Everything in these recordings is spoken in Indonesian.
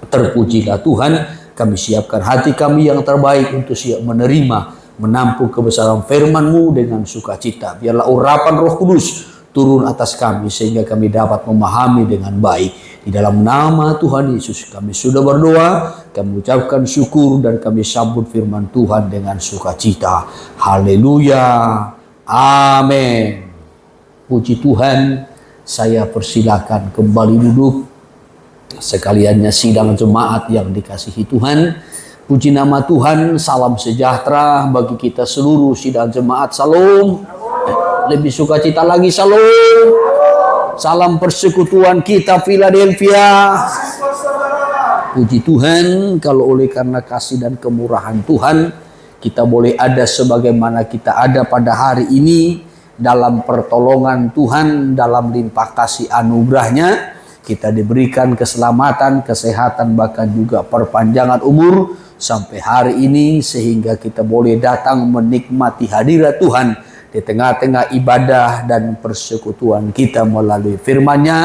Terpujilah Tuhan, kami siapkan hati kami yang terbaik untuk siap menerima, menampung kebesaran firman-Mu dengan sukacita. Biarlah urapan Roh Kudus turun atas kami sehingga kami dapat memahami dengan baik. Di dalam nama Tuhan Yesus kami sudah berdoa, kami ucapkan syukur dan kami sambut firman Tuhan dengan sukacita. Haleluya. Amin. Puji Tuhan, saya persilakan kembali duduk. Sekaliannya sidang jemaat yang dikasihi Tuhan. Puji nama Tuhan, salam sejahtera bagi kita seluruh sidang jemaat. Salam. Lebih sukacita lagi, salam. Salam persekutuan kita Philadelphia. Puji Tuhan, kalau oleh karena kasih dan kemurahan Tuhan, kita boleh ada sebagaimana kita ada pada hari ini, dalam pertolongan Tuhan, dalam limpah kasih anugerahnya, kita diberikan keselamatan, kesehatan, bahkan juga perpanjangan umur sampai hari ini, sehingga kita boleh datang menikmati hadirat Tuhan di tengah-tengah ibadah dan persekutuan kita melalui firman-Nya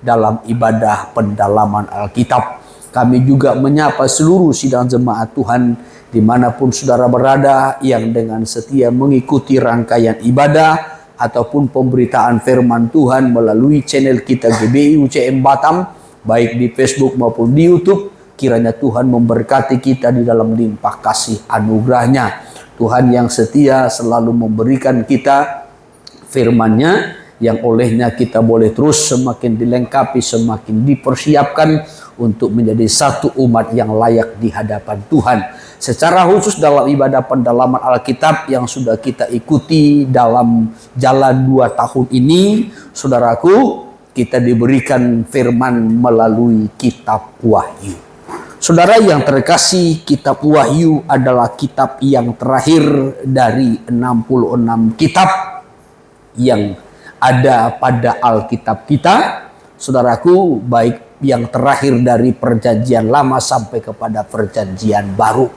dalam ibadah pendalaman Alkitab. Kami juga menyapa seluruh sidang jemaat Tuhan dimanapun saudara berada yang dengan setia mengikuti rangkaian ibadah ataupun pemberitaan firman Tuhan melalui channel kita GBI UCM Batam, baik di Facebook maupun di YouTube. Kiranya Tuhan memberkati kita di dalam limpah kasih anugerahnya. Tuhan yang setia selalu memberikan kita firman-Nya yang olehnya kita boleh terus semakin dilengkapi, semakin dipersiapkan untuk menjadi satu umat yang layak di hadapan Tuhan. Secara khusus dalam ibadah pendalaman Alkitab yang sudah kita ikuti dalam jalan 2 tahun ini, saudaraku, kita diberikan firman melalui kitab Wahyu. Saudara yang terkasih, kitab Wahyu adalah kitab yang terakhir dari 66 kitab yang ada pada Alkitab kita. Saudaraku, baik yang terakhir dari perjanjian lama sampai kepada perjanjian baru.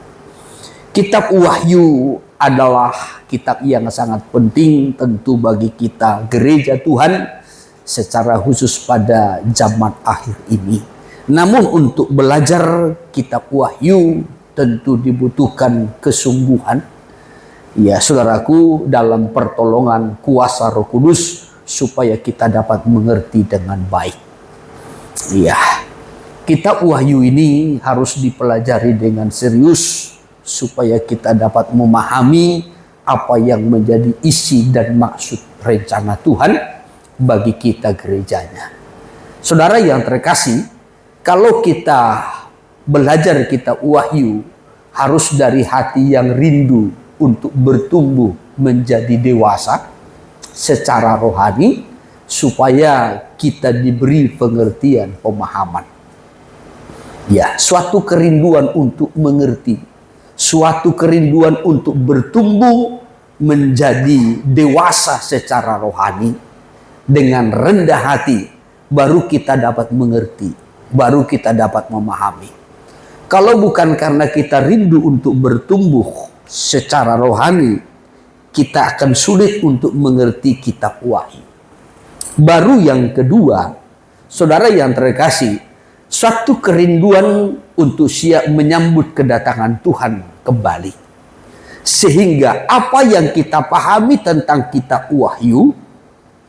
Kitab Wahyu adalah kitab yang sangat penting tentu bagi kita gereja Tuhan secara khusus pada zaman akhir ini. Namun untuk belajar kitab Wahyu tentu dibutuhkan kesungguhan. Ya saudaraku, dalam pertolongan kuasa Roh Kudus supaya kita dapat mengerti dengan baik. Ya, kitab Wahyu ini harus dipelajari dengan serius supaya kita dapat memahami apa yang menjadi isi dan maksud rencana Tuhan bagi kita gerejanya. Saudara yang terkasih, kalau kita belajar kitab Wahyu harus dari hati yang rindu untuk bertumbuh menjadi dewasa secara rohani supaya kita diberi pengertian, pemahaman. Ya, suatu kerinduan untuk mengerti, suatu kerinduan untuk bertumbuh menjadi dewasa secara rohani. Dengan rendah hati baru kita dapat mengerti, baru kita dapat memahami. Kalau bukan karena kita rindu untuk bertumbuh secara rohani, kita akan sulit untuk mengerti kitab Wahyu. Baru yang kedua, saudara yang terkasih, suatu kerinduan untuk siap menyambut kedatangan Tuhan kembali. Sehingga apa yang kita pahami tentang kitab Wahyu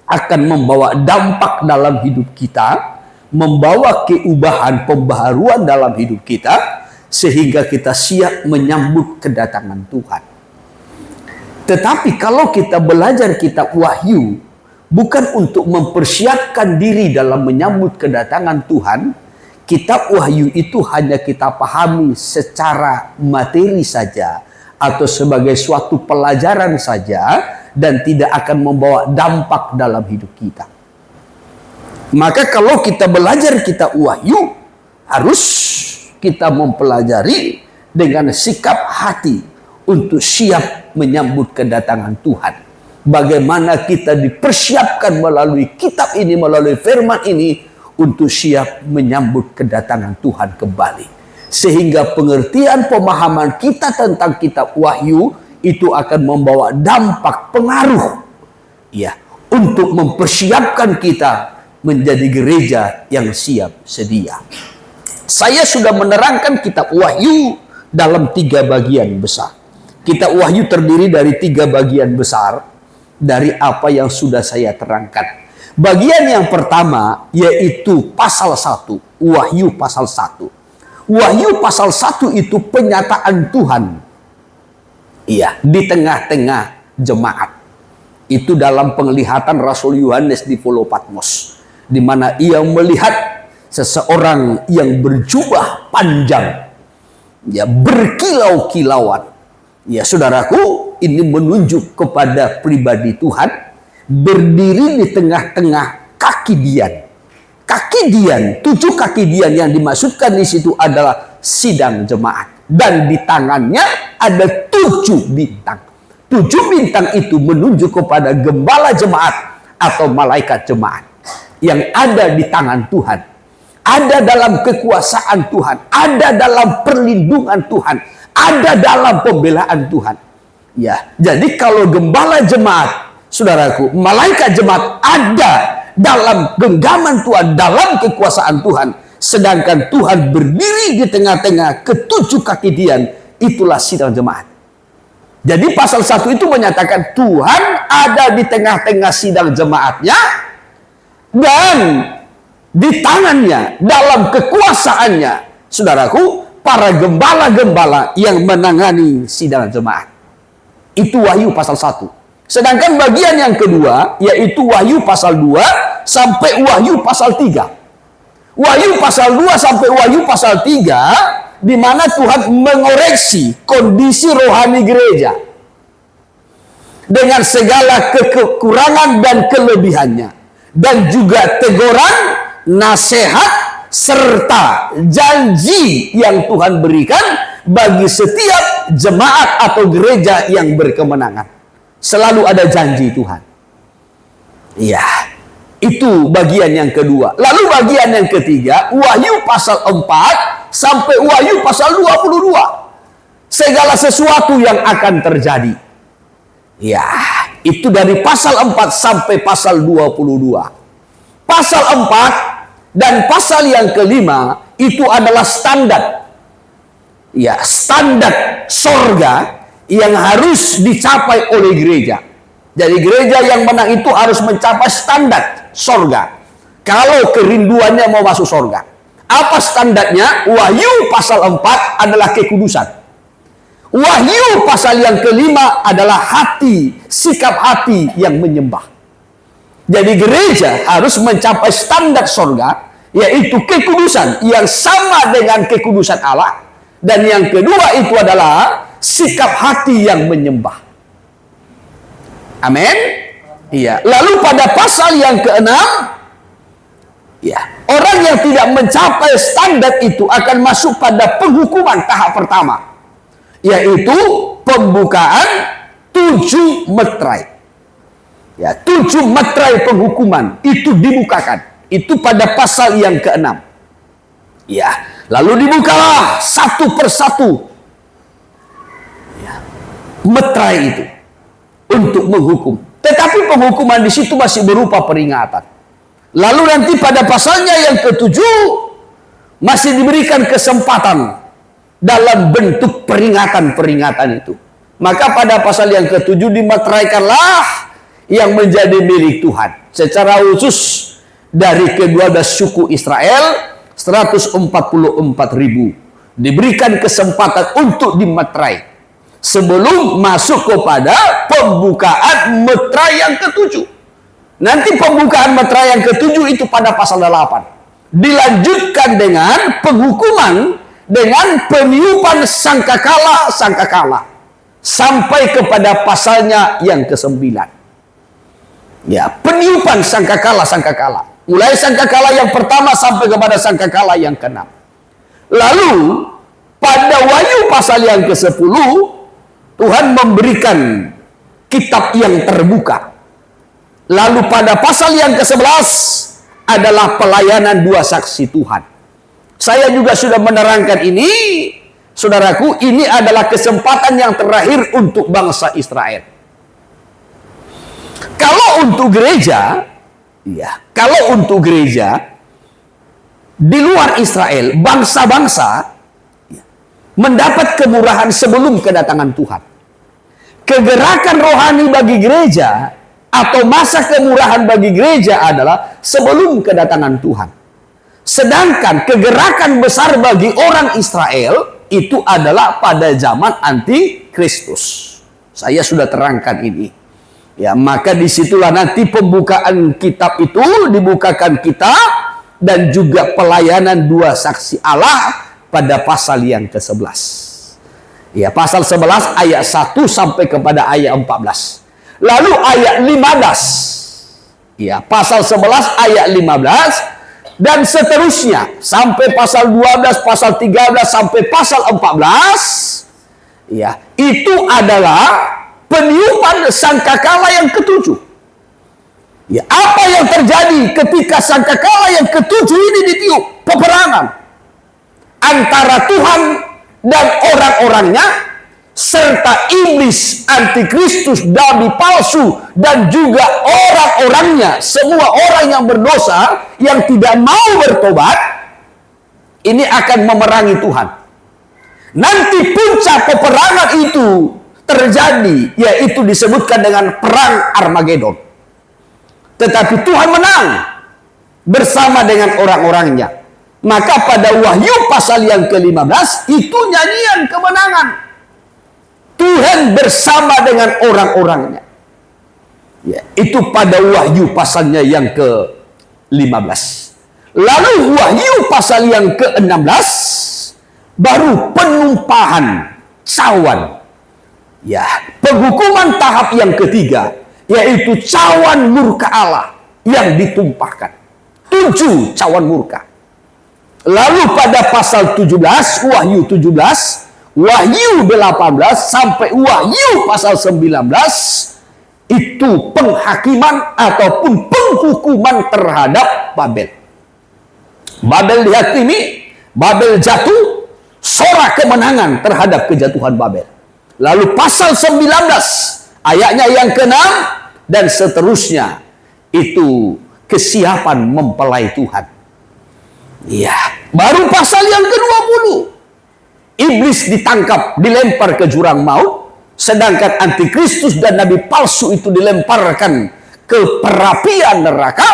akan membawa dampak dalam hidup kita, membawa keubahan, pembaharuan dalam hidup kita, sehingga kita siap menyambut kedatangan Tuhan. Tetapi kalau kita belajar kitab Wahyu bukan untuk mempersiapkan diri dalam menyambut kedatangan Tuhan, kitab Wahyu itu hanya kita pahami secara materi saja atau sebagai suatu pelajaran saja dan tidak akan membawa dampak dalam hidup kita. Maka kalau kita belajar kitab Wahyu, harus kita mempelajari dengan sikap hati untuk siap menyambut kedatangan Tuhan. Bagaimana kita dipersiapkan melalui kitab ini, melalui firman ini, untuk siap menyambut kedatangan Tuhan kembali. Sehingga pengertian pemahaman kita tentang kitab Wahyu itu akan membawa dampak, pengaruh ya, untuk mempersiapkan kita menjadi gereja yang siap sedia. Saya sudah menerangkan kitab Wahyu dalam 3 bagian besar. Kitab Wahyu terdiri dari 3 bagian besar dari apa yang sudah saya terangkan. Bagian yang pertama yaitu pasal 1, Wahyu pasal 1. Wahyu pasal 1 itu penyataan Tuhan. Iya, di tengah-tengah jemaat. Itu dalam penglihatan Rasul Yohanes di Pulau Patmos, di mana ia melihat seseorang yang berjubah panjang, ya, berkilau-kilauan. Ya, saudaraku, ini menunjuk kepada pribadi Tuhan berdiri di tengah-tengah kaki dian. Kaki dian, 7 kaki dian yang dimaksudkan di situ adalah sidang jemaat, dan di tangannya ada 7 bintang. 7 bintang itu menunjuk kepada gembala jemaat atau malaikat jemaat yang ada di tangan Tuhan, ada dalam kekuasaan Tuhan, ada dalam perlindungan Tuhan, ada dalam pembelaan Tuhan. Ya, jadi kalau gembala jemaat, saudaraku, malaikat jemaat ada dalam genggaman Tuhan, dalam kekuasaan Tuhan, sedangkan Tuhan berdiri di tengah-tengah ke-7 kaki dian, itulah sidang jemaat. Jadi pasal 1 itu menyatakan Tuhan ada di tengah-tengah sidang jemaatnya, dan di tangannya, dalam kekuasaannya, saudaraku, para gembala-gembala yang menangani sidang jemaat. Itu Wahyu pasal 1. Sedangkan bagian yang kedua, yaitu Wahyu pasal 2 sampai Wahyu pasal 3. Wahyu pasal 2 sampai Wahyu pasal 3, di mana Tuhan mengoreksi kondisi rohani gereja dengan segala kekurangan dan kelebihannya, dan juga teguran, nasihat, serta janji yang Tuhan berikan bagi setiap jemaat atau gereja yang berkemenangan. Selalu ada janji Tuhan. Ya, itu bagian yang kedua. Lalu bagian yang ketiga, Wahyu pasal 4 sampai Wahyu pasal 22. Segala sesuatu yang akan terjadi. Ya, itu dari pasal 4 sampai pasal 22. Pasal 4 dan pasal yang kelima itu adalah standar. Ya, standar sorga yang harus dicapai oleh gereja. Jadi gereja yang menang itu harus mencapai standar sorga kalau kerinduannya mau masuk sorga. Apa standarnya? Wahyu pasal 4 adalah kekudusan. Wahyu pasal yang kelima adalah hati, sikap hati yang menyembah. Jadi gereja harus mencapai standar sorga, yaitu kekudusan yang sama dengan kekudusan Allah. Dan yang kedua itu adalah sikap hati yang menyembah. Amin. Iya. Lalu pada pasal yang ke-6, ya, orang yang tidak mencapai standar itu akan masuk pada penghukuman tahap pertama, yaitu pembukaan 7 meterai. Ya, 7 meterai penghukuman itu dibukakan. Itu pada pasal yang ke-6. Ya, lalu dibukalah satu persatu, ya, meterai itu untuk menghukum. Tetapi penghukuman di situ masih berupa peringatan. Lalu nanti pada pasalnya yang ke-7 masih diberikan kesempatan dalam bentuk peringatan-peringatan itu. Maka pada pasal yang ke-7 dimeteraikanlah yang menjadi milik Tuhan secara khusus dari ke-12 suku Israel, 144.000 diberikan kesempatan untuk dimeterai sebelum masuk kepada pembukaan meterai yang ke-7. Nanti pembukaan meterai yang ke-7 itu pada pasal 8 dilanjutkan dengan penghukuman dengan peniupan sangkakala sampai kepada pasalnya yang ke-9. Ya, peniupan sangkakala. Mulai sangkakala yang pertama sampai kepada sangkakala yang ke-6. Lalu pada Wahyu pasal yang ke-10 Tuhan memberikan kitab yang terbuka. Lalu pada pasal yang ke-11 adalah pelayanan 2 saksi Tuhan. Saya juga sudah menerangkan ini, saudaraku, ini adalah kesempatan yang terakhir untuk bangsa Israel. Kalau untuk gereja, ya, kalau untuk gereja di luar Israel, bangsa-bangsa mendapat kemurahan sebelum kedatangan Tuhan. Kegerakan rohani bagi gereja atau masa kemurahan bagi gereja adalah sebelum kedatangan Tuhan. Sedangkan kegerakan besar bagi orang Israel itu adalah pada zaman anti-Kristus. Saya sudah terangkan ini. Ya, maka disitulah nanti pembukaan kitab itu dibukakan kitab dan juga pelayanan dua saksi Allah pada pasal yang ke-11. Ya, pasal 11 ayat 1 sampai kepada ayat 14. Lalu ayat 15. Ya, pasal 11 ayat 15 dan seterusnya sampai pasal 12, pasal 13 sampai pasal 14. Ya, itu adalah peniupan sangkakala yang ketujuh. Ya, apa yang terjadi ketika sangkakala yang ketujuh ini ditiup? Peperangan antara Tuhan dan orang-orangnya, serta iblis, antikristus, nabi palsu, dan juga orang-orangnya, semua orang yang berdosa, yang tidak mau bertobat, ini akan memerangi Tuhan. Nanti puncak peperangan itu terjadi, yaitu disebutkan dengan perang Armageddon. Tetapi Tuhan menang bersama dengan orang-orangnya. Maka pada Wahyu pasal yang ke-15 itu nyanyian kemenangan. Tuhan bersama dengan orang-orangnya. Ya, itu pada Wahyu pasalnya yang ke-15. Lalu Wahyu pasal yang ke-16 baru penumpahan cawan. Ya, penghukuman tahap yang ketiga, yaitu cawan murka Allah yang ditumpahkan. 7 cawan murka. Lalu pada pasal 17, Wahyu 17, Wahyu 18 sampai Wahyu pasal 19, itu penghakiman ataupun penghukuman terhadap Babel. Babel dihakimi, Babel jatuh, sorak kemenangan terhadap kejatuhan Babel. Lalu pasal 19 ayatnya yang ke-6 dan seterusnya, itu kesiapan mempelai Tuhan. Ya, baru pasal yang ke-20 iblis ditangkap, dilempar ke jurang maut, sedangkan antikristus dan nabi palsu itu dilemparkan ke perapian neraka.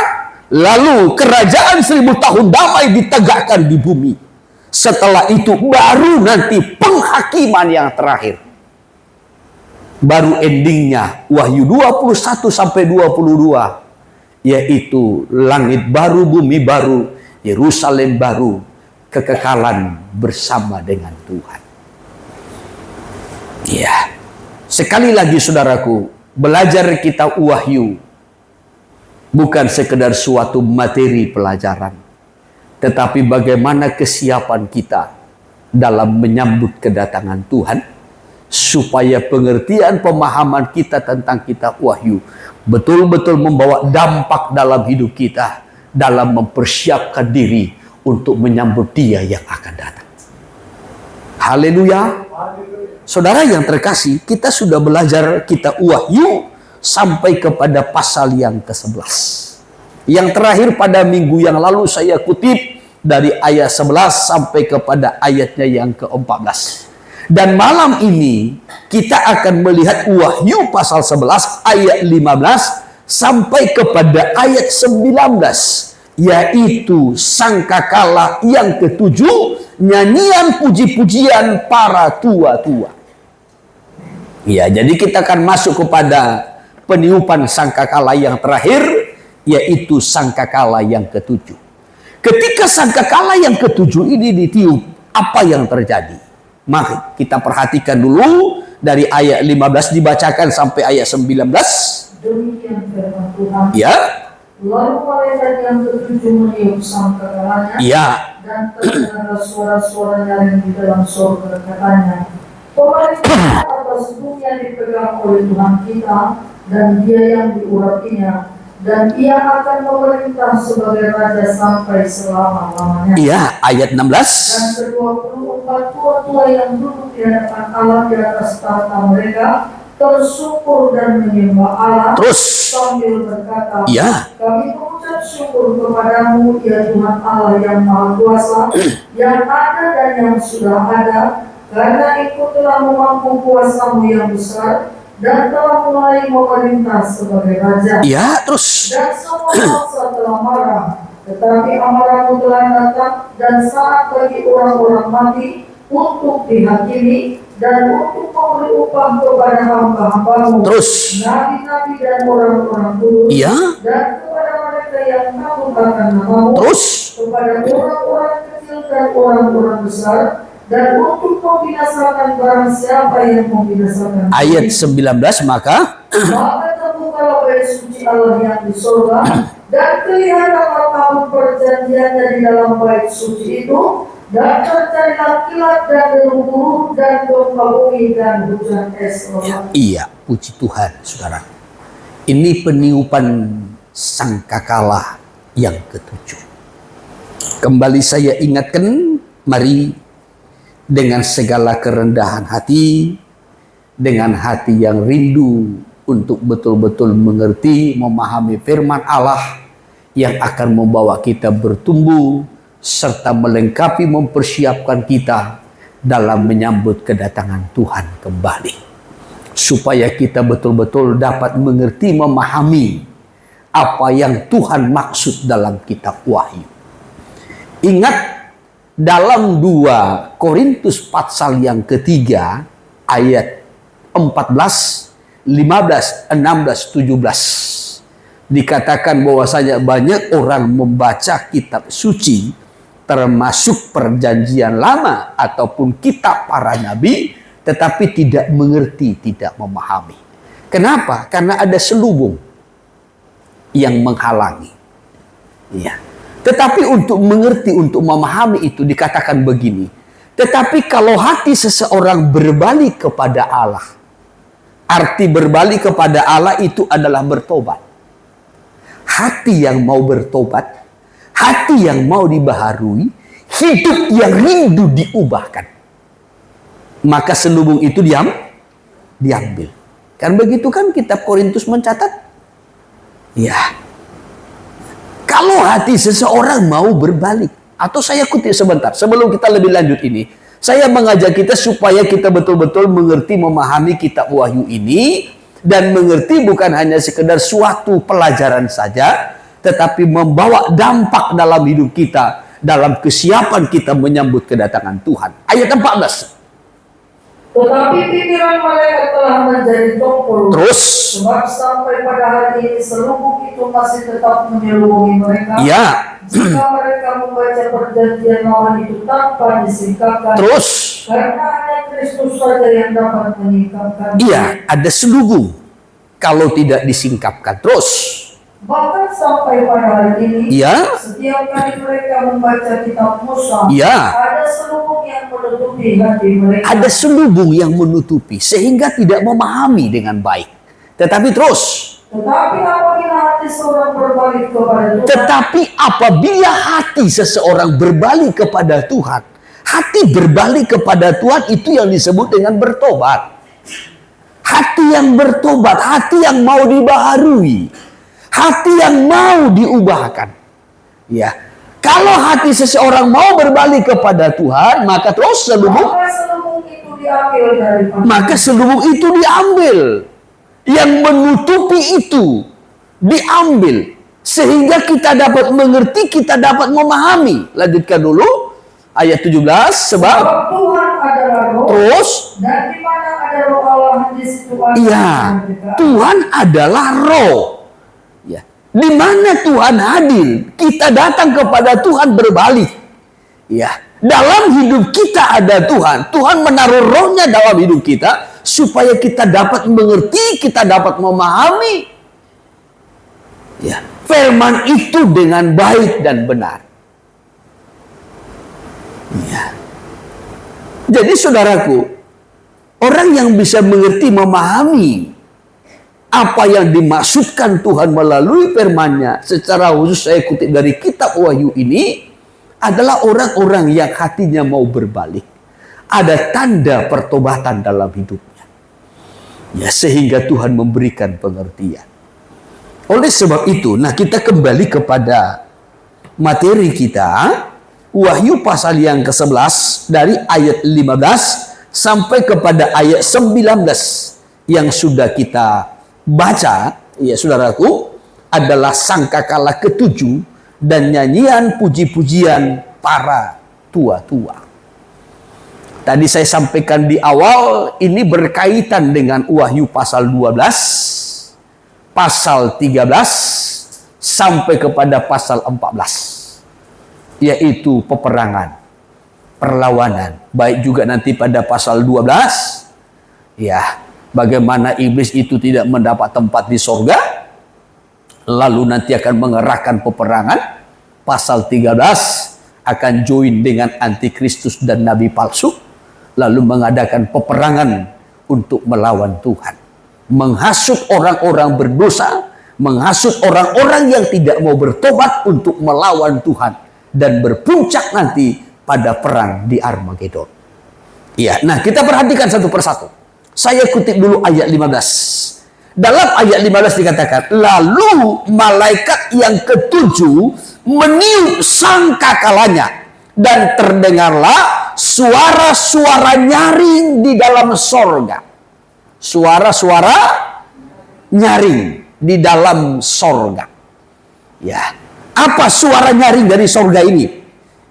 Lalu kerajaan 1000 tahun damai ditegakkan di bumi. Setelah itu baru nanti penghakiman yang terakhir. Baru endingnya Wahyu 21 sampai 22, yaitu langit baru, bumi baru, Yerusalem baru, kekekalan bersama dengan Tuhan. Ya, sekali lagi saudaraku, belajar kitab Wahyu bukan sekedar suatu materi pelajaran, tetapi bagaimana kesiapan kita dalam menyambut kedatangan Tuhan, supaya pengertian pemahaman kita tentang kitab Wahyu betul-betul membawa dampak dalam hidup kita, dalam mempersiapkan diri untuk menyambut Dia yang akan datang. Haleluya. Saudara yang terkasih, kita sudah belajar kitab Wahyu sampai kepada pasal yang ke-11. Yang terakhir pada minggu yang lalu saya kutip dari ayat 11 sampai kepada ayatnya yang ke-14. Dan malam ini kita akan melihat Wahyu pasal 11 ayat 15 sampai kepada ayat 19, yaitu sangkakala yang ke-7, nyanyian puji-pujian para tua-tua. Ya, jadi kita akan masuk kepada peniupan sangkakala yang terakhir, yaitu sangkakala yang ke-7. Ketika sangkakala yang ke-7 ini ditiup, apa yang terjadi? Mari kita perhatikan dulu dari ayat 15 dibacakan sampai ayat 19. Demikian firman Tuhan. Ya. Lalu malaikat yang ke-7 meniup sangkakalanya. Ya. Dan terdengar suara-suara nyaring di dalam surga, katanya, pemerintah atas bumi yang dipegang oleh Tuhan kita, dan Dia yang diurapinya, dan Ia akan memerintah sebagai Raja sampai selama-lamanya. Iya, ayat 16. Dan ke-24 tua-tua yang duduk di hadapan Allah di atas tahta mereka tersyukur dan menyembah Allah Terus, sambil berkata, ya, kami mengucap syukur kepadamu ya Tuhan Allah yang Maha Kuasa, yang ada dan yang sudah ada, karena Engkau telah memampu kuasamu yang besar dan telah mulai memerintah sebagai Raja. ya, terus, Dan semua bangsa telah marah, tetapi amarahmu telah datang dan saat bagi orang-orang mati untuk dihakimi dan untuk memberi upah kepada hamba-hambamu, terus, nabi-nabi dan orang-orang kudus, ya, dan kepada mereka yang takut akan namamu, terus, kepada orang-orang kecil dan orang-orang besar, dan untuk membinasakan barang siapa yang membinasakan. ayat 19, maka Maka terbukalah bait suci Allah yang di surga, dan kelihatanlah tabut perjanjiannya di dalam bait suci itu, dan terjadilah kilat dan deru-deru dan gempa bumi dan hujan es. iya, puji Tuhan, saudara. Ini peniupan sangkakala yang ketujuh. Kembali saya ingatkan, mari dengan segala kerendahan hati, dengan hati yang rindu untuk betul-betul mengerti, memahami firman Allah yang akan membawa kita bertumbuh, serta melengkapi mempersiapkan kita dalam menyambut kedatangan Tuhan kembali. Supaya kita betul-betul dapat mengerti, memahami apa yang Tuhan maksud dalam kitab Wahyu. Ingat, dalam 2 Korintus pasal yang ketiga, ayat 14, 15, 16, 17. Dikatakan bahwasanya banyak orang membaca kitab suci, termasuk perjanjian lama ataupun kitab para nabi, tetapi tidak mengerti, tidak memahami. Kenapa? Karena ada selubung yang menghalangi. Ya. Tetapi untuk mengerti, untuk memahami itu dikatakan begini. Tetapi kalau hati seseorang berbalik kepada Allah, arti berbalik kepada Allah itu adalah bertobat. Hati yang mau bertobat, hati yang mau dibaharui, hidup yang rindu diubahkan, maka selubung itu diambil. Kan begitu kan kitab Korintus mencatat? Ya. Kalau hati seseorang mau berbalik, atau saya kutip sebentar sebelum kita lebih lanjut ini, saya mengajak kita supaya kita betul-betul mengerti, memahami kitab Wahyu ini, dan mengerti bukan hanya sekedar suatu pelajaran saja, tetapi membawa dampak dalam hidup kita, dalam kesiapan kita menyambut kedatangan Tuhan. Ayat 14. Tetapi pikiran mereka telah menjadi tumpul. Terus, sebab sampai pada hari ini selubung itu masih tetap menyelubungi mereka. ya. Jika mereka membaca perjanjian lama itu tanpa disingkapkan. Terus, Karena hanya Kristus saja yang dapat menyingkapkan. iya, ada selubung kalau tidak disingkapkan. Terus, Bahkan sampai pada hari ini, ya, setiap kali mereka membaca kitab Musa, ya, ada selubung yang menutupi hati mereka. ada selubung yang menutupi sehingga tidak memahami dengan baik. Tetapi terus, Tetapi apabila hati seorang berbalik kepada Tuhan, tetapi apabila hati seseorang berbalik kepada Tuhan, hati berbalik kepada Tuhan itu yang disebut dengan bertobat. Hati yang bertobat, hati yang mau dibaharui, hati yang mau diubahkan. Ya, kalau hati seseorang mau berbalik kepada Tuhan, maka terus selubung, maka selubung itu diambil dari maka selubung itu diambil. Yang menutupi itu diambil. Sehingga kita dapat mengerti, kita dapat memahami. Lanjutkan dulu. Ayat 17. Sebab Tuhan adalah roh. terus, Dan di mana ada roh Allah, di situ ada iya, kemerdekaan. Tuhan adalah roh. Ya. Di mana Tuhan hadir, kita datang kepada Tuhan berbalik. Ya. Dalam hidup kita ada Tuhan. Tuhan menaruh rohnya dalam hidup kita supaya kita dapat mengerti, kita dapat memahami. Ya. Firman itu dengan baik dan benar. Ya. Jadi saudaraku, orang yang bisa mengerti, memahami apa yang dimaksudkan Tuhan melalui firman-Nya, secara khusus saya kutip dari kitab Wahyu ini, adalah orang-orang yang hatinya mau berbalik. Ada tanda pertobatan dalam hidupnya. Ya, sehingga Tuhan memberikan pengertian. Oleh sebab itu, nah kita kembali kepada materi kita, Wahyu pasal yang ke-11 dari ayat 15 sampai kepada ayat 19 yang sudah kita baca, ya saudaraku, adalah sangkakala ketujuh dan nyanyian puji-pujian para tua-tua. Tadi saya sampaikan di awal, ini berkaitan dengan Wahyu pasal 12, pasal 13, sampai kepada pasal 14. Yaitu peperangan, perlawanan. Baik juga nanti pada pasal 12, ya, bagaimana iblis itu tidak mendapat tempat di sorga, lalu nanti akan mengerahkan peperangan. Pasal 13 akan join dengan antikristus dan nabi palsu, lalu mengadakan peperangan untuk melawan Tuhan, menghasut orang-orang berdosa, menghasut orang-orang yang tidak mau bertobat untuk melawan Tuhan, dan berpuncak nanti pada perang di Armageddon. Ya, nah kita perhatikan satu persatu. Saya kutip dulu ayat 15. Dalam ayat 15 dikatakan, lalu malaikat yang ketujuh meniup sangkakalanya, dan terdengarlah suara-suara nyaring di dalam sorga. Suara-suara nyaring di dalam sorga. Ya, apa suara nyaring dari sorga ini?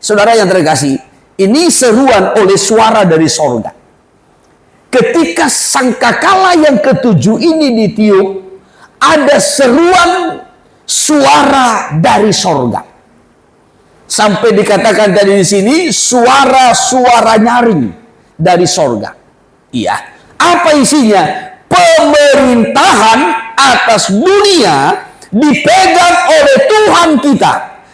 Saudara yang terkasih, ini seruan oleh suara dari sorga. Ketika sangkakala yang ketujuh ini ditiup, ada seruan suara dari sorga. Sampai dikatakan tadi di sini suara-suara nyaring dari sorga. Iya. Apa isinya? Pemerintahan atas dunia dipegang oleh Tuhan kita,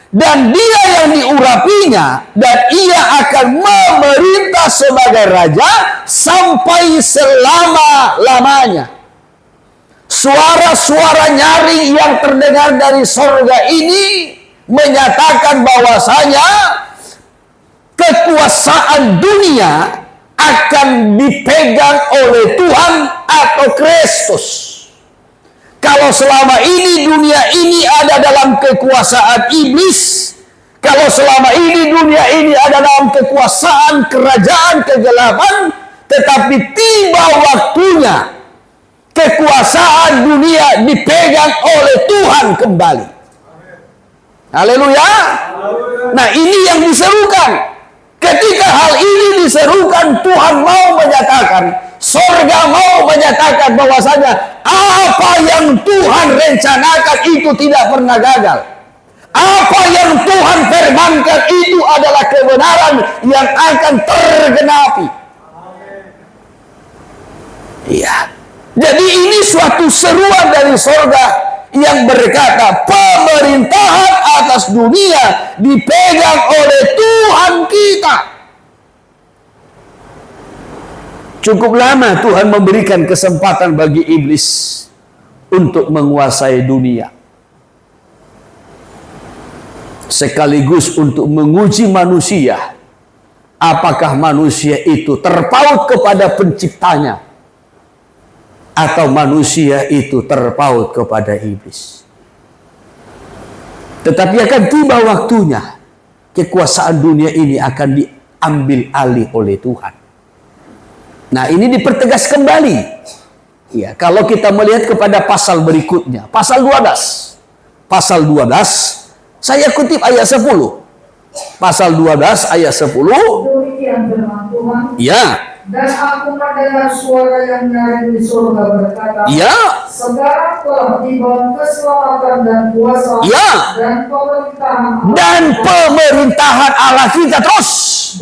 dan Dia yang diurapinya, dan Ia akan memerintah sebagai raja sampai selama-lamanya. Suara-suara nyaring yang terdengar dari sorga ini menyatakan bahwasanya kekuasaan dunia akan dipegang oleh Tuhan atau Kristus. Kalau selama ini dunia ini ada dalam kekuasaan iblis, kalau selama ini dunia ini ada dalam kekuasaan kerajaan kegelapan, tetapi tiba waktunya kekuasaan dunia dipegang oleh Tuhan kembali. Haleluya. Nah, ini yang diserukan. Ketika hal ini diserukan, Tuhan mau menyatakan, sorga mau menyatakan bahwasanya apa yang Tuhan rencanakan itu tidak pernah gagal. Apa yang Tuhan firmankan itu adalah kebenaran yang akan tergenapi. Iya. Jadi ini suatu seruan dari sorga yang berkata, pemerintahan atas dunia dipegang oleh Tuhan kita. Cukup lama Tuhan memberikan kesempatan bagi iblis untuk menguasai dunia, sekaligus untuk menguji manusia. Apakah manusia itu terpaut kepada penciptanya, atau manusia itu terpaut kepada iblis. Tetapi akan tiba waktunya kekuasaan dunia ini akan diambil alih oleh Tuhan. Nah, ini dipertegas kembali. Ya, kalau kita melihat kepada pasal berikutnya, pasal 12. Pasal 12, saya kutip ayat 10. Pasal 12 ayat 10. Demikian firman Tuhan. Ya. Dan aku mendengar suara yang nyaring di surga berkata, Ya. sekarang telah tiba keselamatan dan kuasa, Ya. dan pemerintahan Allah kita terus.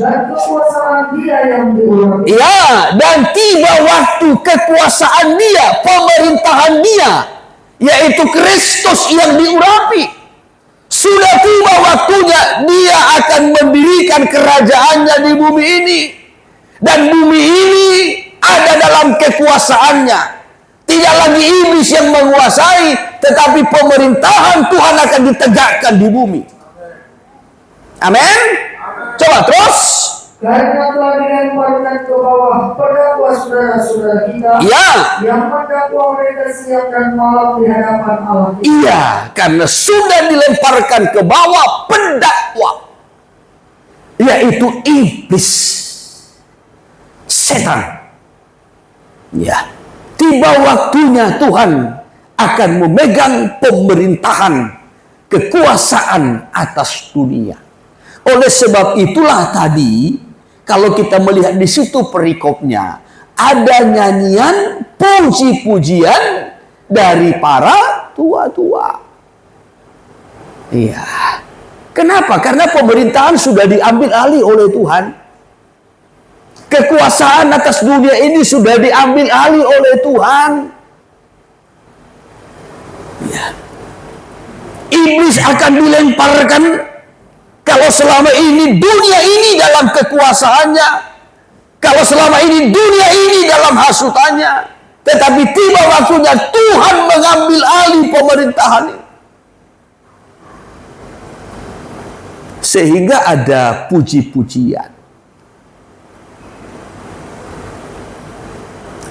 dan kekuasaan Dia yang diurapi. Ya, dan tiba waktu kekuasaan Dia, pemerintahan Dia, yaitu Kristus yang diurapi. Sudah tiba waktunya Dia akan mendirikan kerajaannya di bumi ini. Dan bumi ini ada dalam kekuasaannya. Tidak lagi iblis yang menguasai, tetapi pemerintahan Tuhan akan ditegakkan di bumi. Amin. Coba terus. Karena telah dilemparkan ke bawah pendakwa saudara-saudara kita Ya, yang mendakwa mereka siang dan malam di hadapan Allah kita. iya, karena sudah dilemparkan ke bawah pendakwa, yaitu iblis, setan. Ya, tiba waktunya Tuhan akan memegang pemerintahan, kekuasaan atas dunia. Oleh sebab itulah tadi, kalau kita melihat di situ perikopnya, ada nyanyian puji-pujian dari para tua-tua. Iya. Kenapa? Karena pemerintahan sudah diambil alih oleh Tuhan. Kekuasaan atas dunia ini sudah diambil alih oleh Tuhan. Ya. Iblis akan dilemparkan kalau selama ini dunia ini dalam kekuasaannya, kalau selama ini dunia ini dalam hasutannya, tetapi tiba waktunya Tuhan mengambil alih pemerintahan ini. Sehingga ada puji-pujian.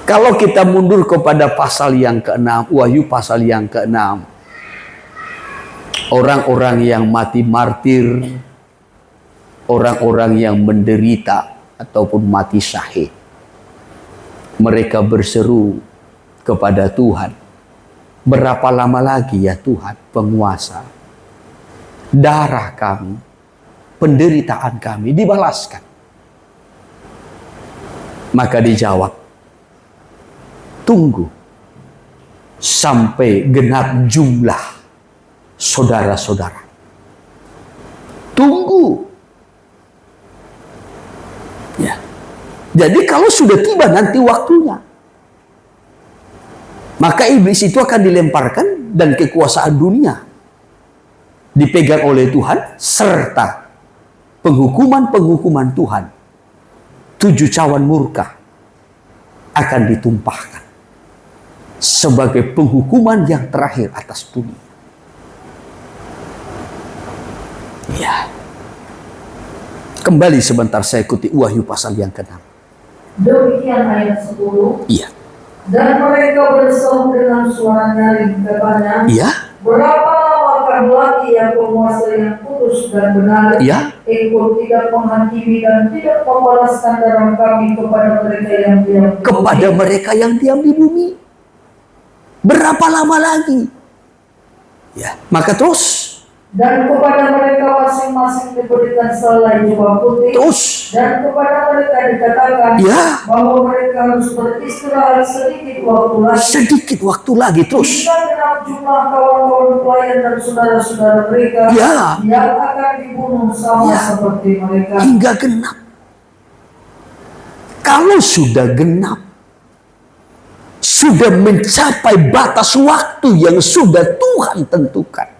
Kalau kita mundur kepada pasal yang ke-6, Wahyu pasal yang ke-6, orang-orang yang mati martir, orang-orang yang menderita ataupun mati syahid, mereka berseru kepada Tuhan, berapa lama lagi ya Tuhan penguasa, darah kami, penderitaan kami dibalaskan. Maka dijawab, tunggu sampai genap jumlah saudara-saudara. Tunggu. Ya. Jadi kalau sudah tiba nanti waktunya, maka iblis itu akan dilemparkan dan kekuasaan dunia dipegang oleh Tuhan, serta penghukuman-penghukuman Tuhan, 7 cawan murka akan ditumpahkan sebagai penghukuman yang terakhir atas dunia. Ya. Kembali sebentar saya ikuti Wahyu pasal yang ke-6. Demikian ayat 10. Iya. Dan mereka berseru dengan suara nyaring katanya, Iya. berapa lama lagi yang penguasa yang kudus dan benar, Iya. engkau tidak menghakimi dan tidak membalaskan darah kami kepada mereka yang diam di Kepada bumi? mereka yang diam di bumi. Berapa lama lagi? Ya, maka terus. Dan kepada mereka masing-masing diberikan selai jubah putih, Terus. dan kepada mereka dikatakan Ya. bahwa mereka harus beristirahat sedikit waktu lagi. Sedikit waktu lagi terus. Hingga genap jumlah kawan-kawan pelayan dan saudara-saudara mereka Ya. yang akan dibunuh sama Ya. seperti mereka. Hingga genap. Kalau sudah genap, sudah mencapai batas waktu yang sudah Tuhan tentukan,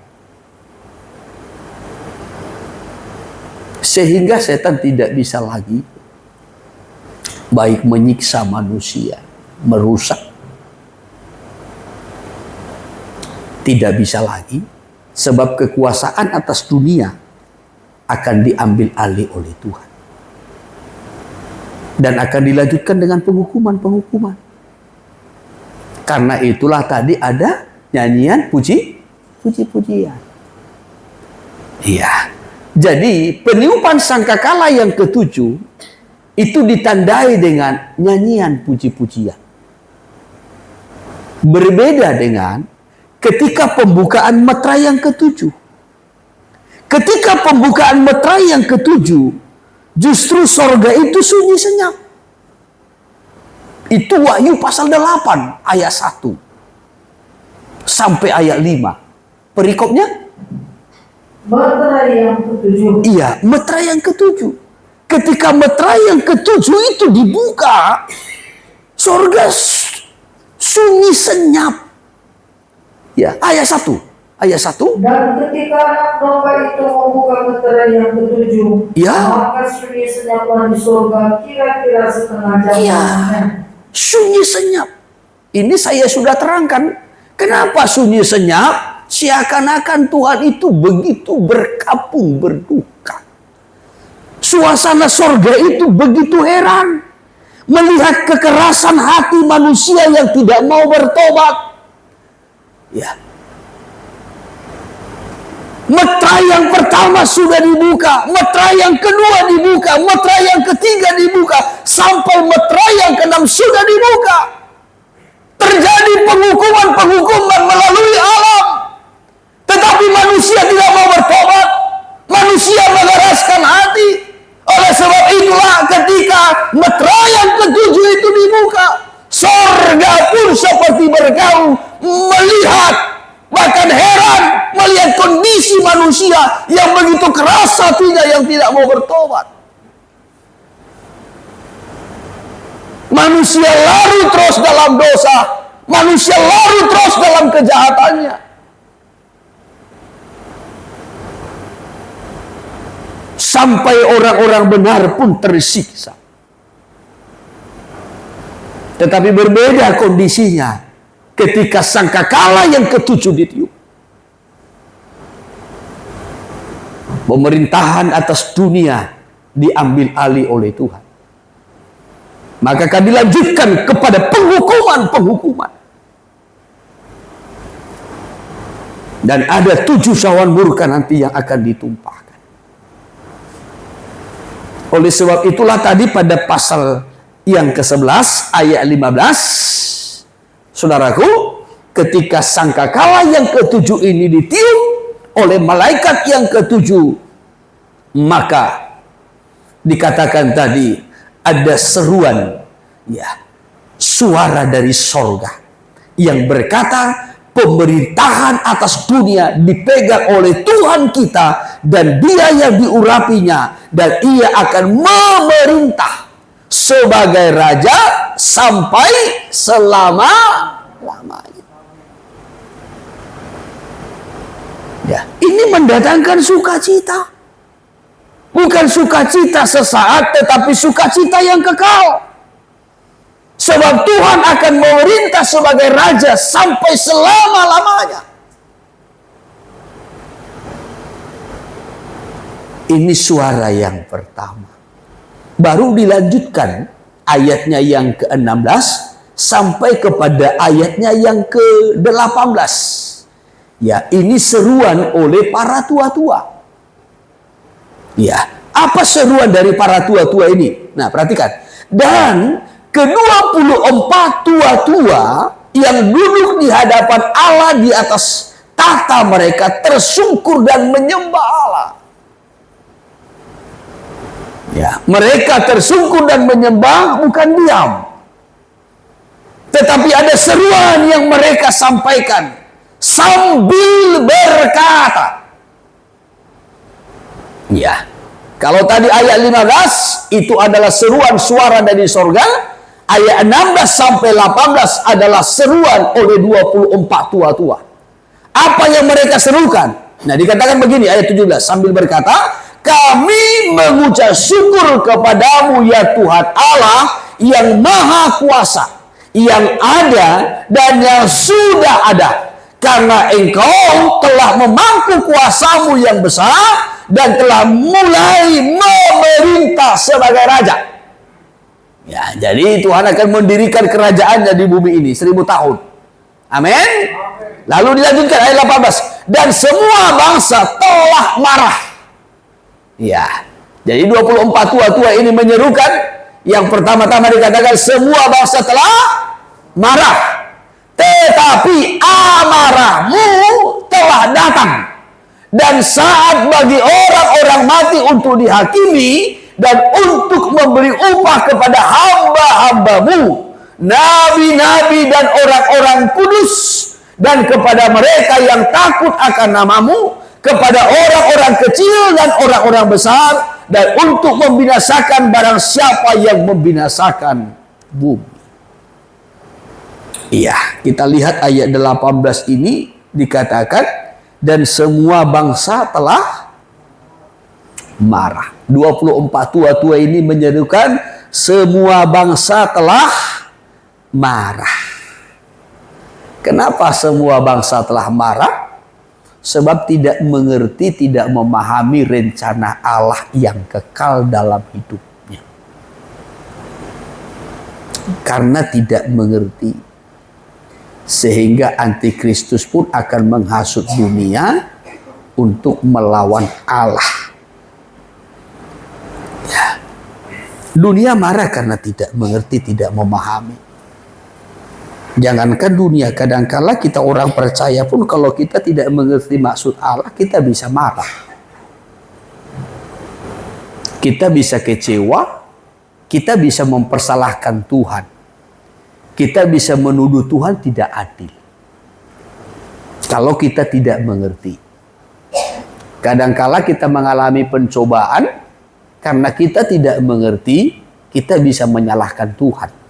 sehingga setan tidak bisa lagi baik menyiksa manusia, merusak. Tidak bisa lagi, sebab kekuasaan atas dunia akan diambil alih oleh Tuhan. Dan akan dilanjutkan dengan penghukuman-penghukuman. Karena itulah tadi ada nyanyian puji-pujian. Iya. Jadi peniupan sangkakala yang ke-7 itu ditandai dengan nyanyian puji-pujian. Berbeda dengan ketika pembukaan meterai yang ke-7. Ketika pembukaan meterai yang ke-7, justru sorga itu sunyi senyap. Itu Wahyu pasal 8 ayat 1 sampai ayat 5. Perikopnya? Meterai yang ke-7. Iya, meterai yang ke-7. Ketika meterai yang ke-7 itu dibuka, sorga sunyi senyap. Ya, ayat 1. Ayat 1. Dan ketika anak domba itu membuka meterai yang ke-7, Ya. maka sunyi senyaplah di surga kira-kira setengah jam. Iya. Sunyi senyap. Ini saya sudah terangkan. Kenapa sunyi senyap? Seakan-akan Tuhan itu begitu berkabung berduka. Suasana sorga itu begitu heran. Melihat kekerasan hati manusia yang tidak mau bertobat. Ya. Meterai yang pertama sudah dibuka, meterai yang kedua dibuka, meterai yang ketiga dibuka, sampai meterai yang keenam sudah dibuka. Terjadi penghukuman melalui alam. Tetapi manusia tidak mau bertobat. Manusia mengeraskan hati. Oleh sebab itulah ketika meterai yang ketujuh itu dibuka, sorga pun seperti bergaung melihat, bahkan heran melihat kondisi manusia yang begitu keras hatinya yang tidak mau bertobat. Manusia larut terus dalam dosa. Manusia larut terus dalam kejahatannya. Sampai orang-orang benar pun tersiksa. Tetapi berbeda kondisinya ketika sangkakala yang ketujuh ditiup. Pemerintahan atas dunia diambil alih oleh Tuhan. Maka akan dilanjutkan kepada penghukuman. Dan ada 7 sawan murka nanti yang akan ditumpahkan. Oleh sebab itulah tadi pada pasal yang ke-11 ayat 15, saudaraku, ketika sangkakala yang ketujuh ini ditiup oleh malaikat yang ketujuh, maka dikatakan tadi ada seruan, ya, suara dari sorga yang berkata, pemerintahan atas dunia dipegang oleh Tuhan kita dan Dia yang diurapinya, dan Ia akan memerintah sebagai raja sampai selama-lamanya. Ya, ini mendatangkan sukacita. Bukan sukacita sesaat, tetapi sukacita yang kekal. Sebab Tuhan akan memerintah sebagai raja sampai selama-lamanya. Ini suara yang pertama. Baru dilanjutkan ayatnya yang ke-16 sampai kepada ayatnya yang ke-18. Ya, ini seruan oleh para tua-tua. Ya, apa seruan dari para tua-tua ini? Nah, perhatikan. Dan ke-24 tua-tua yang duduk di hadapan Allah di atas tahta mereka tersungkur dan menyembah Allah. Ya, mereka tersungkur dan menyembah bukan diam. Tetapi ada seruan yang mereka sampaikan sambil berkata. Ya, kalau tadi ayat 15 itu adalah seruan suara dari sorga, ayat 16 sampai 18 adalah seruan oleh 24 tua-tua. Apa yang mereka serukan? Nah, dikatakan begini ayat 17 sambil berkata, kami mengucap syukur kepadamu ya Tuhan Allah yang maha kuasa, yang ada dan yang sudah ada, karena Engkau telah memangku kuasamu yang besar dan telah mulai memerintah sebagai raja. Ya, jadi Tuhan akan mendirikan kerajaannya di bumi ini 1000 tahun. Amin. Lalu dilanjutkan ayat 18. Dan semua bangsa telah marah. Ya, jadi 24 tua-tua ini menyerukan. Yang pertama-tama dikatakan semua bangsa telah marah. Tetapi amarahmu telah datang. Dan saat bagi orang-orang mati untuk dihakimi dan untuk memberi upah kepada hamba-hambamu, nabi-nabi dan orang-orang kudus, dan kepada mereka yang takut akan namamu, kepada orang-orang kecil dan orang-orang besar, dan untuk membinasakan barang siapa yang membinasakan bumi. Iya, kita lihat ayat 18 ini dikatakan, dan semua bangsa telah marah. 24 tua-tua ini menyerukan semua bangsa telah marah. Kenapa semua bangsa telah marah? Sebab tidak mengerti, tidak memahami rencana Allah yang kekal dalam hidupnya. Karena tidak mengerti, sehingga antikristus pun akan menghasut dunia untuk melawan Allah. Ya. Dunia marah karena tidak mengerti, tidak memahami. Jangankan dunia, kadangkala kita orang percaya pun kalau kita tidak mengerti maksud Allah, kita bisa marah. Kita bisa kecewa, kita bisa mempersalahkan Tuhan. Kita bisa menuduh Tuhan tidak adil. Kalau kita tidak mengerti. Kadangkala kita mengalami pencobaan, karena kita tidak mengerti, kita bisa menyalahkan Tuhan.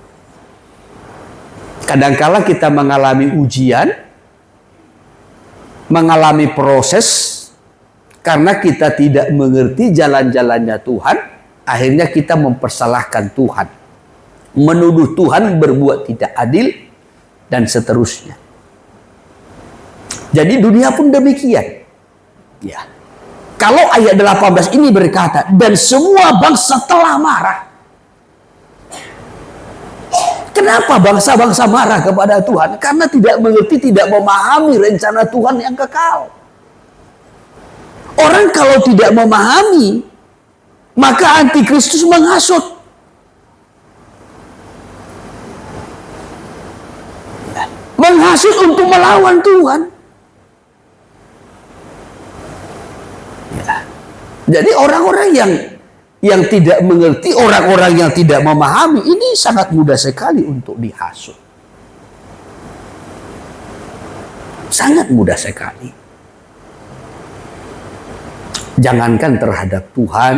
Kadangkala kita mengalami ujian, mengalami proses, karena kita tidak mengerti jalan-jalannya Tuhan, akhirnya kita mempersalahkan Tuhan, menuduh Tuhan berbuat tidak adil, dan seterusnya. Jadi dunia pun demikian. Ya. Kalau ayat 18 ini berkata, dan semua bangsa telah marah. Kenapa bangsa-bangsa marah kepada Tuhan? Karena tidak mengerti, tidak memahami rencana Tuhan yang kekal. Orang kalau tidak memahami, maka antikristus menghasut. Menghasut untuk melawan Tuhan. Ya. Jadi orang-orang yang tidak mengerti, orang-orang yang tidak memahami, ini sangat mudah sekali untuk dihasut. Sangat mudah sekali. Jangankan terhadap Tuhan,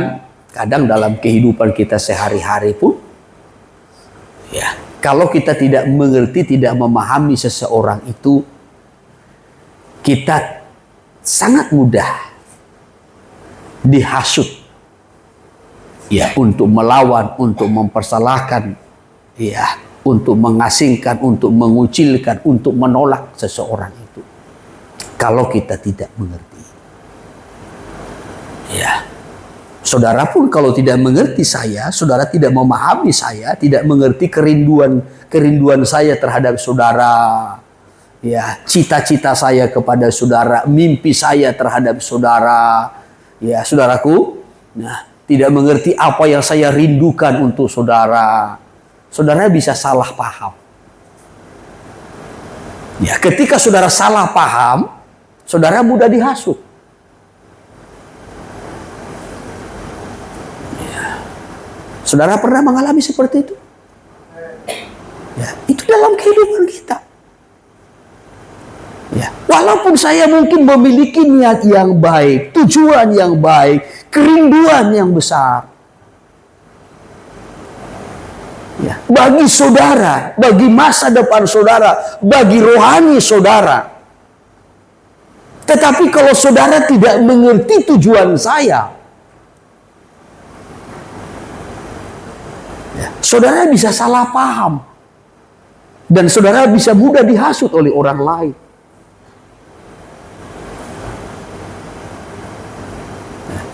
kadang dalam kehidupan kita sehari-hari pun, ya, kalau kita tidak mengerti, tidak memahami seseorang itu, kita sangat mudah dihasut. Ya, untuk melawan, untuk mempersalahkan, ya, untuk mengasingkan, untuk mengucilkan, untuk menolak seseorang itu. Kalau kita tidak mengerti. Ya. Saudara pun kalau tidak mengerti saya, saudara tidak memahami saya, tidak mengerti kerinduan saya terhadap saudara, ya, cita-cita saya kepada saudara, mimpi saya terhadap saudara, ya, saudaraku, nah, tidak mengerti apa yang saya rindukan untuk saudara, saudara bisa salah paham. Ya, ketika saudara salah paham, saudara mudah dihasut. Ya. Saudara pernah mengalami seperti itu? Ya, itu dalam kehidupan kita. Ya, walaupun saya mungkin memiliki niat yang baik, tujuan yang baik, kerinduan yang besar, ya, bagi saudara, bagi masa depan saudara, bagi rohani saudara. Tetapi kalau saudara tidak mengerti tujuan saya, ya, saudara bisa salah paham. Dan saudara bisa mudah dihasut oleh orang lain.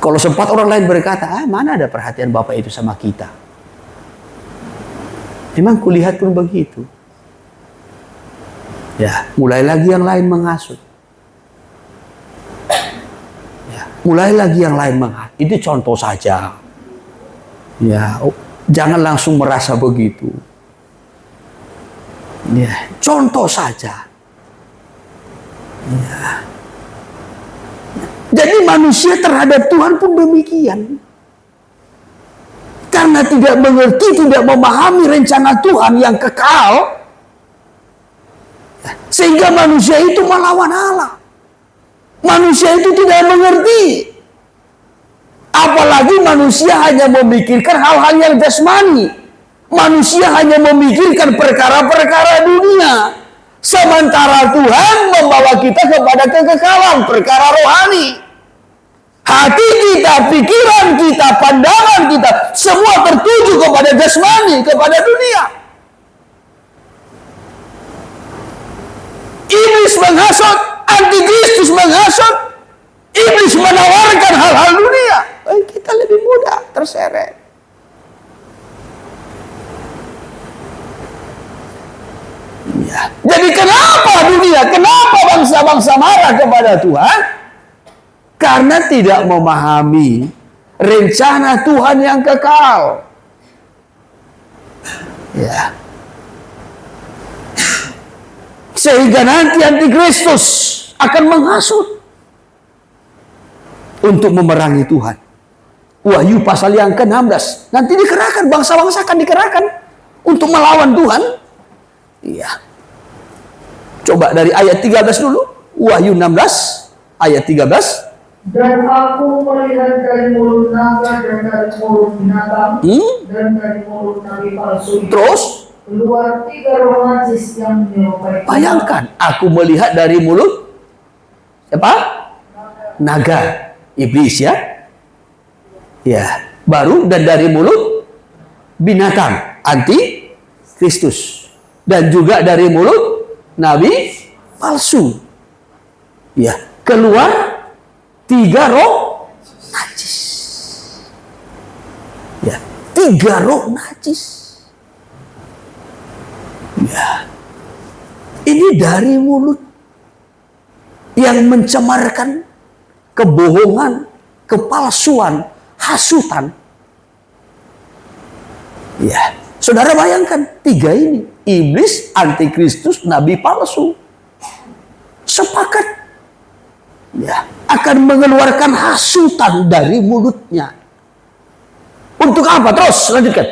Kalau sempat orang lain berkata, mana ada perhatian Bapak itu sama kita? Memang kulihat pun begitu. Ya, mulai lagi yang lain menghasut. Ya, mulai lagi yang lain menghasut. Itu contoh saja. Ya, jangan langsung merasa begitu. Ya, contoh saja. Ya. Jadi manusia terhadap Tuhan pun demikian. Karena tidak mengerti, tidak memahami rencana Tuhan yang kekal, sehingga manusia itu melawan Allah. Manusia itu tidak mengerti. Apalagi manusia hanya memikirkan hal-hal yang jasmani. Manusia hanya memikirkan perkara-perkara dunia. Sementara Tuhan membawa kita kepada kekekalan, perkara rohani. Hati kita, pikiran kita, pandangan kita, semua tertuju kepada jasmani, kepada dunia. Iblis menghasut, Antikristus menghasut, iblis menawarkan hal-hal dunia, kita lebih mudah terseret. Ya. Jadi kenapa dunia, kenapa bangsa-bangsa marah kepada Tuhan? Karena tidak memahami rencana Tuhan yang kekal. Ya. Sehingga nanti Antikristus akan menghasut untuk memerangi Tuhan. Wahyu pasal yang ke-16. Nanti dikerahkan, bangsa-bangsa akan dikerahkan untuk melawan Tuhan. Iya. Coba dari ayat 13 dulu. Wahyu 16 ayat 13. Dan aku melihat dari mulut naga dan dari mulut binatang dan dari mulut nabi palsu Terus keluar 3 roh najis yang menyerupai. bayangkan, aku melihat dari mulut siapa? Naga, iblis ya. Ya, baru dan dari mulut binatang, anti Kristus. Dan juga dari mulut nabi palsu. Ya, keluar 3 roh najis. Ya, 3 roh najis. Ya. Ini dari mulut yang mencemarkan kebohongan, kepalsuan, hasutan. Ya, saudara bayangkan 3 ini, iblis, antikristus, nabi palsu, sepakat ya akan mengeluarkan hasutan dari mulutnya. Untuk apa? Terus lanjutkan.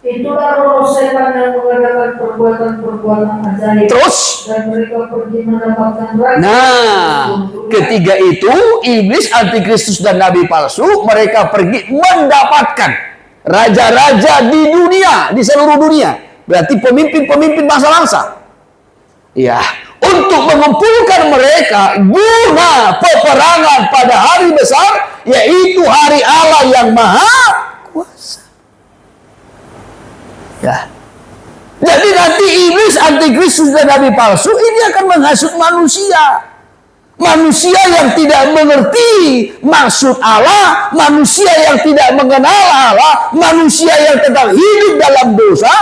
Itulah roh setan yang mengadakan perbuatan-perbuatan ajaib. Terus, Dan mereka pergi mendapatkan raja. nah, ketiga itu iblis, antikristus, dan nabi palsu, mereka pergi mendapatkan raja-raja di dunia, di seluruh dunia. Berarti pemimpin-pemimpin bangsa-bangsa. Ya, untuk mengumpulkan mereka guna peperangan pada hari besar, yaitu hari Allah yang Maha Kuasa. Ya. Jadi nanti iblis, antikristus, dan nabi palsu ini akan menghasut manusia. Manusia yang tidak mengerti maksud Allah, manusia yang tidak mengenal Allah, manusia yang tetap hidup dalam dosa,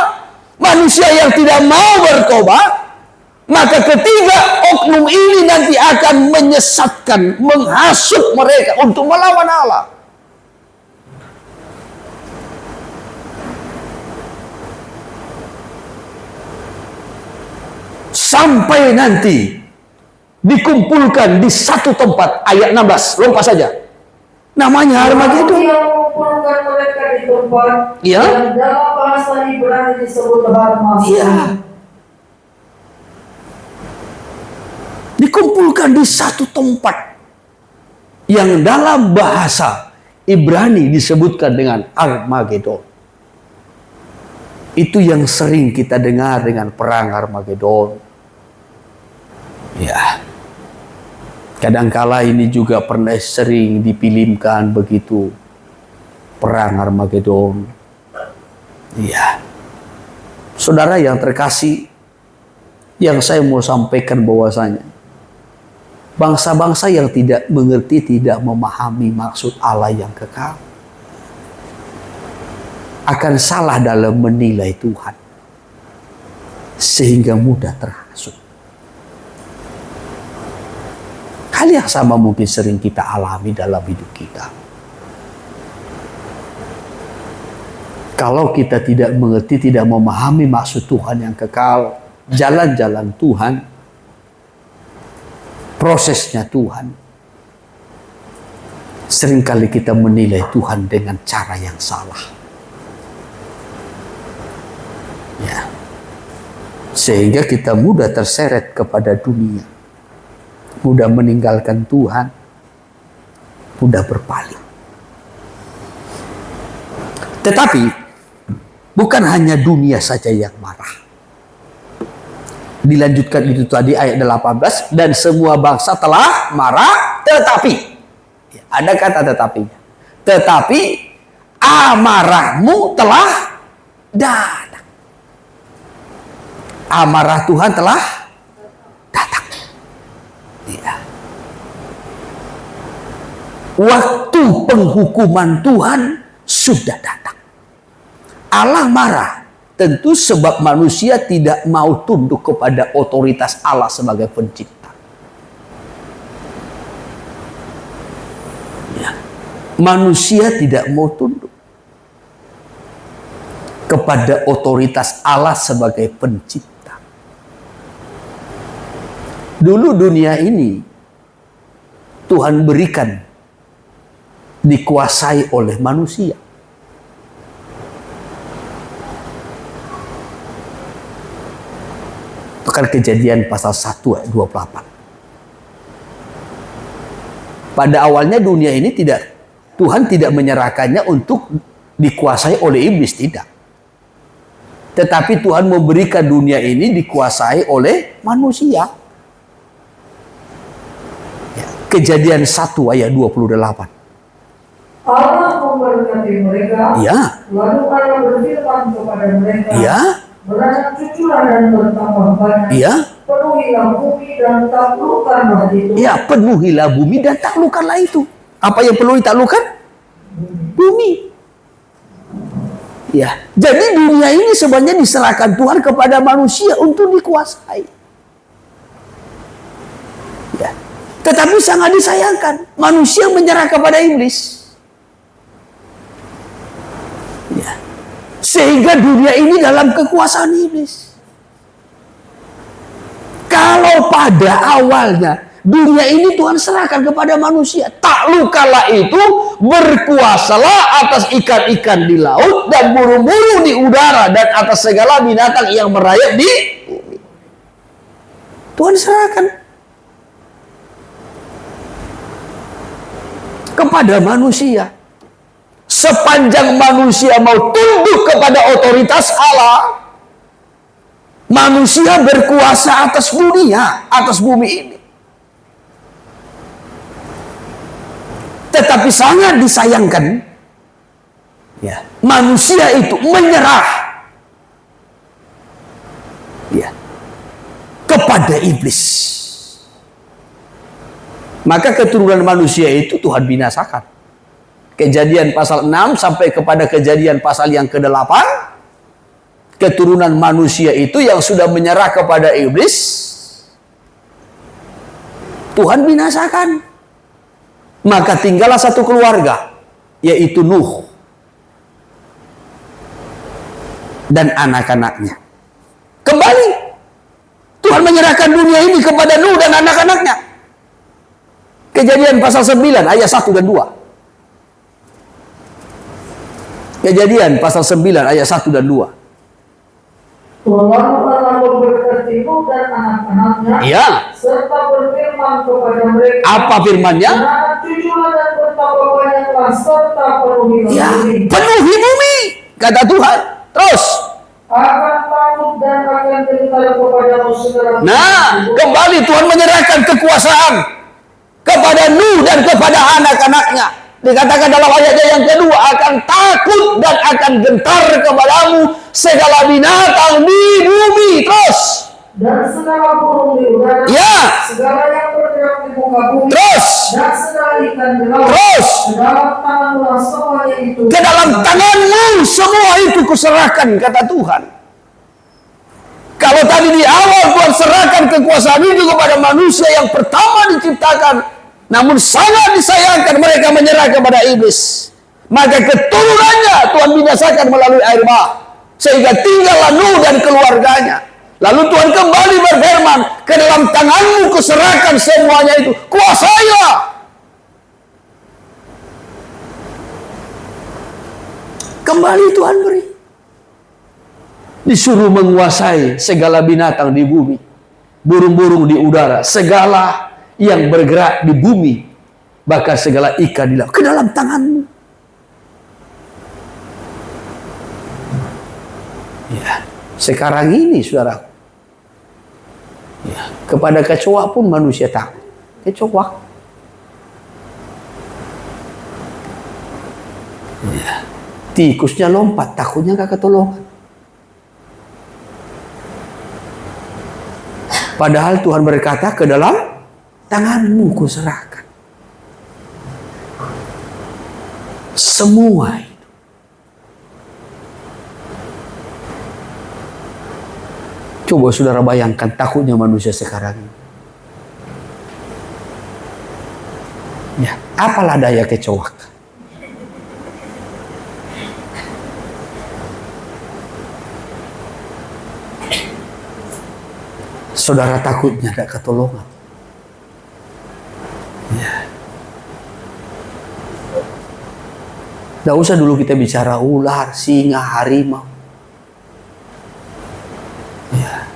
manusia yang tidak mau bertobat. Maka ketiga oknum ini nanti akan menyesatkan, menghasut mereka untuk melawan Allah. Sampai nanti dikumpulkan di satu tempat, ayat 16, lompat saja. Namanya Armageddon. Dia mengumpulkan mereka di tempat Ya. yang dalam bahasa Ibrani disebut Harmageddon. Iya. Dikumpulkan di satu tempat yang dalam bahasa Ibrani disebutkan dengan Armageddon. Itu yang sering kita dengar dengan perang Armageddon. Ya. Kadangkala ini juga pernah sering difilmkan begitu. Perang Armageddon. Iya. Saudara yang terkasih, yang saya mau sampaikan bahwasanya bangsa-bangsa yang tidak mengerti, tidak memahami maksud Allah yang kekal akan salah dalam menilai Tuhan, sehingga mudah terhasut. Hal yang sama mungkin sering kita alami dalam hidup kita. Kalau kita tidak mengerti, tidak memahami maksud Tuhan yang kekal, jalan-jalan Tuhan, prosesnya Tuhan, seringkali kita menilai Tuhan dengan cara yang salah. Ya. Sehingga kita mudah terseret kepada dunia, mudah meninggalkan Tuhan, mudah berpaling. Tetapi bukan hanya dunia saja yang marah. Dilanjutkan itu tadi ayat 18, dan semua bangsa telah marah, tetapi ada kata tetapinya. Tetapi amarahmu telah datang. Amarah Tuhan telah datang. Ya. Waktu penghukuman Tuhan sudah datang. Allah marah tentu sebab manusia tidak mau tunduk kepada otoritas Allah sebagai pencipta. Ya. Manusia tidak mau tunduk kepada otoritas Allah sebagai pencipta. Dulu dunia ini Tuhan berikan dikuasai oleh manusia. Itu kan Kejadian pasal 1 ayat 28. Pada awalnya dunia ini Tuhan tidak menyerahkannya untuk dikuasai oleh iblis, tidak. Tetapi Tuhan memberikan dunia ini dikuasai oleh manusia. Ya, Kejadian 1 ayat 28. Allah memberkati mereka, Ya. lalu Allah berfirman kepada mereka, Ya. beranak cuculah dan bertambah banyak, Ya. penuhilah bumi dan taklukkanlah itu. Ya, penuhilah bumi dan taklukkanlah itu. Apa yang perlu ditaklukkan? Bumi. Ya, jadi dunia ini sebenarnya diserahkan Tuhan kepada manusia untuk dikuasai. Ya. Tetapi sangat disayangkan, manusia menyerah kepada iblis. Ya. Sehingga dunia ini dalam kekuasaan iblis. Kalau pada awalnya dunia ini Tuhan serahkan kepada manusia, taklukkanlah itu, berkuasalah atas ikan-ikan di laut dan burung-burung di udara dan atas segala binatang yang merayap di bumi. Tuhan serahkan kepada manusia. Sepanjang manusia mau tunduk kepada otoritas Allah, manusia berkuasa atas dunia, atas bumi ini. Tetapi sangat disayangkan, ya, manusia itu menyerah, ya, kepada iblis. Maka keturunan manusia itu Tuhan binasakan. Kejadian pasal 6 sampai kepada Kejadian pasal yang ke-8, keturunan manusia itu yang sudah menyerah kepada iblis, Tuhan binasakan. Maka tinggallah satu keluarga, yaitu Nuh dan anak-anaknya. Kembali Tuhan menyerahkan dunia ini kepada Nuh dan anak-anaknya. Kejadian pasal 9 ayat 1 dan 2. Kejadian pasal 9 ayat 1 dan 2. Lalu Allah memberkati Nuh dan anak-anaknya, Ya. serta berfirman kepada mereka, Apa firman-Nya? beranak cuculah dan bertambah banyaklah, serta penuhilah Ya, bumi. penuhi bumi, kata Tuhan. Terus, Akan takut dan akan gentar kepadamu segala nah, kembali Tuhan menyerahkan kekuasaan kepada Nuh dan kepada anak-anaknya. Dikatakan dalam ayatnya yang kedua, akan takut dan akan gentar kepadamu segala binatang di bumi. Terus, dan segala burung di udara, ya, segala yang bergerak di muka bumi, terus, dan segala ikan di laut, terus, ke dalam tanganmu semuanya itu, ke dalam tanganmu semua itu kuserahkan, kata Tuhan. Kalau tadi di awal Tuhan serahkan kekuasaan itu kepada manusia yang pertama diciptakan, namun sangat disayangkan mereka menyerah kepada iblis. Maka keturunannya Tuhan binasakan melalui air bah, sehingga tinggallah Nuh dan keluarganya. Lalu Tuhan kembali berfirman, ke dalam tanganmu kuserahkan semuanya itu, kuasailah. Kembali Tuhan beri, disuruh menguasai segala binatang di bumi, burung-burung di udara, segala yang bergerak di bumi, bahkan segala ikan di laut, ke dalam tanganmu. Ya, sekarang ini saudara, ya, kepada kecoa pun manusia takut. Kecoa, ya, tikusnya lompat, takutnya gak ketolongan. Padahal Tuhan berkata ke dalam tanganmu kuserahkan. Semua itu. Coba saudara bayangkan takutnya manusia sekarang ini. Ya, apalah daya kecoak. Saudara takutnya ada ketolongan. Ya. Tidak usah dulu kita bicara ular, singa, harimau. Ya.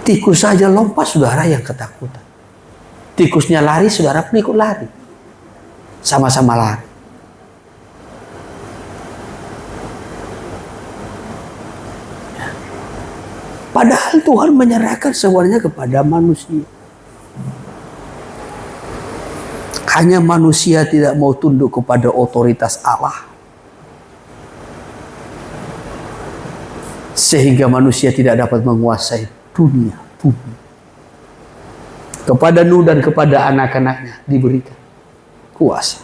Tikus saja lompat, saudara yang ketakutan. Tikusnya lari, saudara pun ikut lari. Sama-sama lari. Padahal Tuhan menyerahkan semuanya kepada manusia. Hanya manusia tidak mau tunduk kepada otoritas Allah. Sehingga manusia tidak dapat menguasai dunia, bumi. Kepada Nuh dan kepada anak-anaknya diberikan kuasa.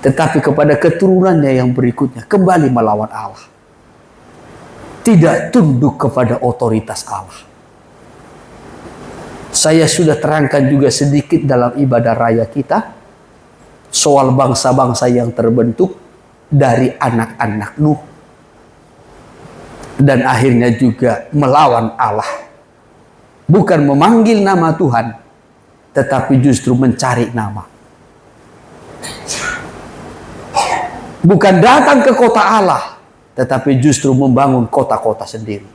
Tetapi kepada keturunannya yang berikutnya kembali melawan Allah. Tidak tunduk kepada otoritas Allah. Saya sudah terangkan juga sedikit dalam ibadah raya kita soal bangsa-bangsa yang terbentuk dari anak-anak Nuh dan akhirnya juga melawan Allah. Bukan memanggil nama Tuhan, tetapi justru mencari nama. Bukan datang ke kota Allah, tetapi justru membangun kota-kota sendiri.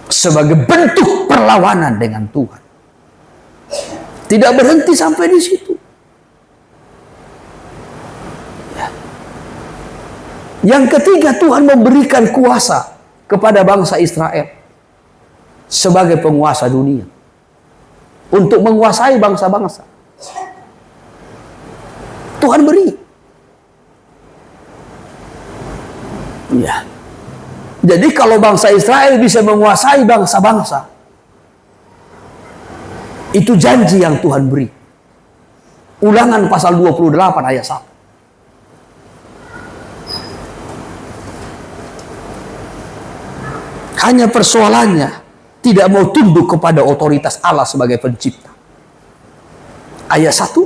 Sebagai bentuk perlawanan dengan Tuhan. Tidak berhenti sampai di situ. Yang ketiga, Tuhan memberikan kuasa kepada bangsa Israel sebagai penguasa dunia untuk menguasai bangsa-bangsa. Tuhan beri. Ya. Jadi kalau bangsa Israel bisa menguasai bangsa-bangsa, itu janji yang Tuhan beri. Ulangan pasal 28 ayat 1. Hanya persoalannya tidak mau tunduk kepada otoritas Allah sebagai pencipta. Ayat 1.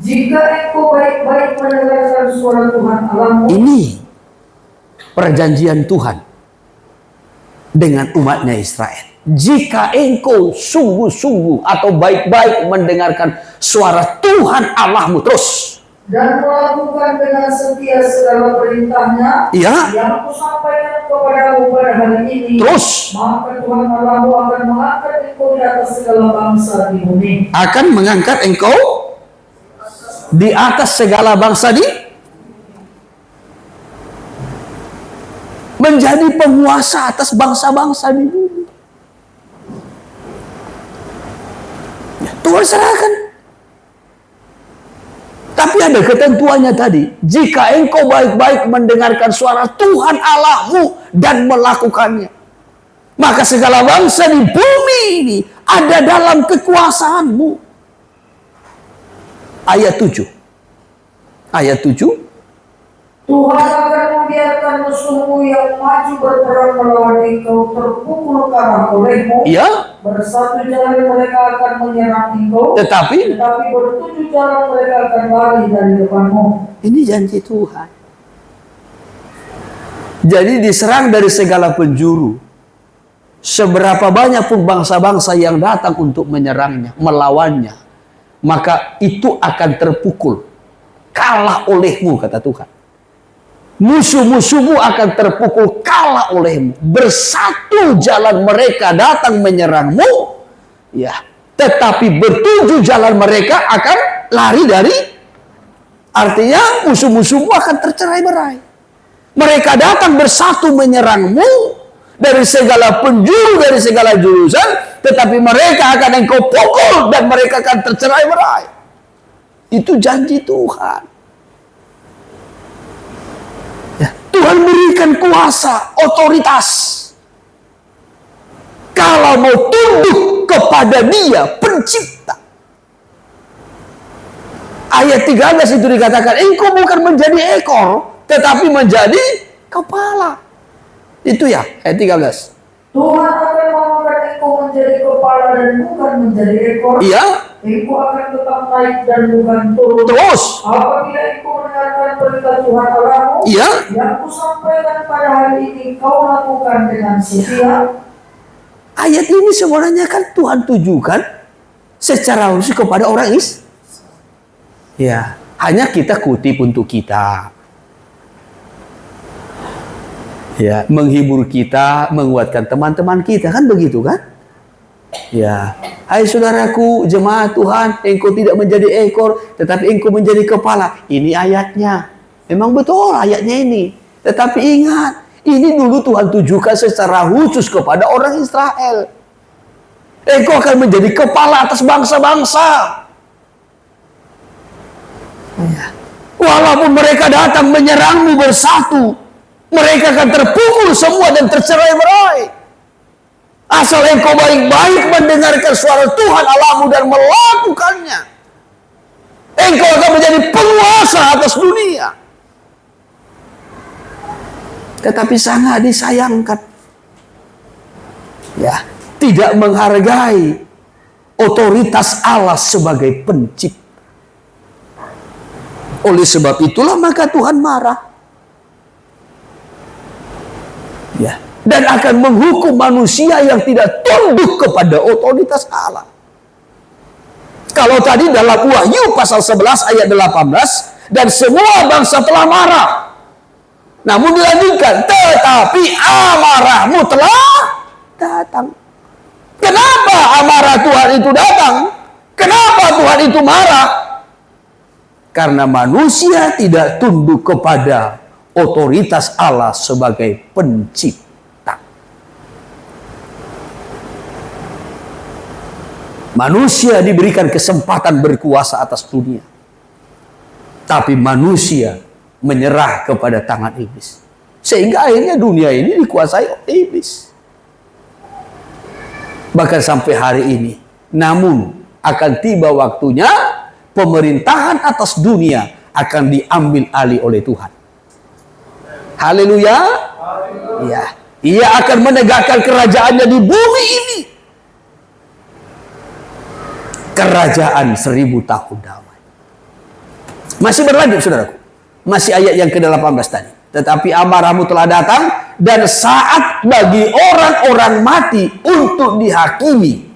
Jika engkau baik-baik mendengarkan suara Tuhan Allahmu. Ini perjanjian Tuhan dengan umatnya Israel. Jika engkau sungguh-sungguh atau baik-baik mendengarkan suara Tuhan Allahmu terus. Dan melakukan dengan setia segala perintahnya Ya. yang kusampaikan kepadamu pada hari ini. Terus. Maka Tuhan Allahmu akan mengangkat engkau di atas segala bangsa di bumi. Akan mengangkat engkau di atas segala bangsa di menjadi penguasa atas bangsa-bangsa di bumi. Tuhan serahkan. Tapi ada ketentuannya tadi. Jika engkau baik-baik mendengarkan suara Tuhan Allahmu dan melakukannya, maka segala bangsa di bumi ini ada dalam kekuasaanmu. Ayat 7. Ayat 7. Tuhan akan membiarkan musuhmu yang maju berperang melawan engkau terpukul kalah olehmu. Ya. Bersatu jalan mereka akan menyerang engkau. Tetapi bertujuh jalan mereka akan lari dari depanmu. ini janji Tuhan. Jadi diserang dari segala penjuru. Seberapa banyak pun bangsa-bangsa yang datang untuk menyerangnya, melawannya, maka itu akan terpukul. Kalah olehmu, kata Tuhan. Musuh-musuhmu akan terpukul kalah olehmu. Bersatu jalan mereka datang menyerangmu. Ya. Tetapi bertujuh jalan mereka akan lari dari. Artinya musuh-musuhmu akan tercerai-berai. Mereka datang bersatu menyerangmu. Dari segala penjuru, dari segala jurusan. Tetapi mereka akan engkau pukul. Dan mereka akan tercerai-berai. Itu janji Tuhan. Tuhan berikan kuasa, otoritas kalau mau tunduk kepada Dia pencipta. Ayat 13 itu dikatakan, engkau bukan menjadi ekor, tetapi menjadi kepala. Itu ya, ayat 13. Tuhan akan mengangkat engkau menjadi kepala dan bukan menjadi ekor. Iya. Engkau akan tetap naik dan bukan turun. Terus. Apabila engkau mendengarkan perintah Tuhan Allahmu, Iya. yang kusampaikan pada hari ini, kau lakukan dengan setia. Ayat ini sebenarnya kan Tuhan tujukan secara khusus kepada orang Israel. Ya, hanya kita kutip untuk kita. Ya, menghibur kita, menguatkan teman-teman kita, kan begitu kan? Ya, hai saudaraku, jemaat Tuhan, engkau tidak menjadi ekor, tetapi engkau menjadi kepala. Ini ayatnya. Memang betul ayatnya ini. Tetapi ingat, ini dulu Tuhan tujukan secara khusus kepada orang Israel. Engkau akan menjadi kepala atas bangsa-bangsa. Ya. Walaupun mereka datang menyerangmu bersatu, mereka akan terpukul semua dan tercerai-berai. Asal engkau baik-baik mendengarkan suara Tuhan Allahmu dan melakukannya, engkau akan menjadi penguasa atas dunia. Tetapi sangat disayangkan, ya, tidak menghargai otoritas Allah sebagai pencipta. Oleh sebab itulah maka Tuhan marah. Ya, dan akan menghukum manusia yang tidak tunduk kepada otoritas Allah. Kalau tadi dalam Wahyu pasal 11 ayat 18, dan semua bangsa telah marah. Namun dilanjutkan, tetapi amarahmu telah datang. Kenapa amarah Tuhan itu datang? Kenapa Tuhan itu marah? Karena manusia tidak tunduk kepada otoritas Allah sebagai pencipta. Manusia diberikan kesempatan berkuasa atas dunia, tapi manusia menyerah kepada tangan iblis, sehingga akhirnya dunia ini dikuasai oleh iblis. Bahkan sampai hari ini. Namun akan tiba waktunya pemerintahan atas dunia akan diambil alih oleh Tuhan. Haleluya. Ya, Ia akan menegakkan kerajaannya di bumi ini. Kerajaan 1000 tahun damai. Masih berlanjut saudaraku. Masih ayat yang ke-18 tadi. Tetapi amarahmu telah datang, dan saat bagi orang-orang mati untuk dihakimi.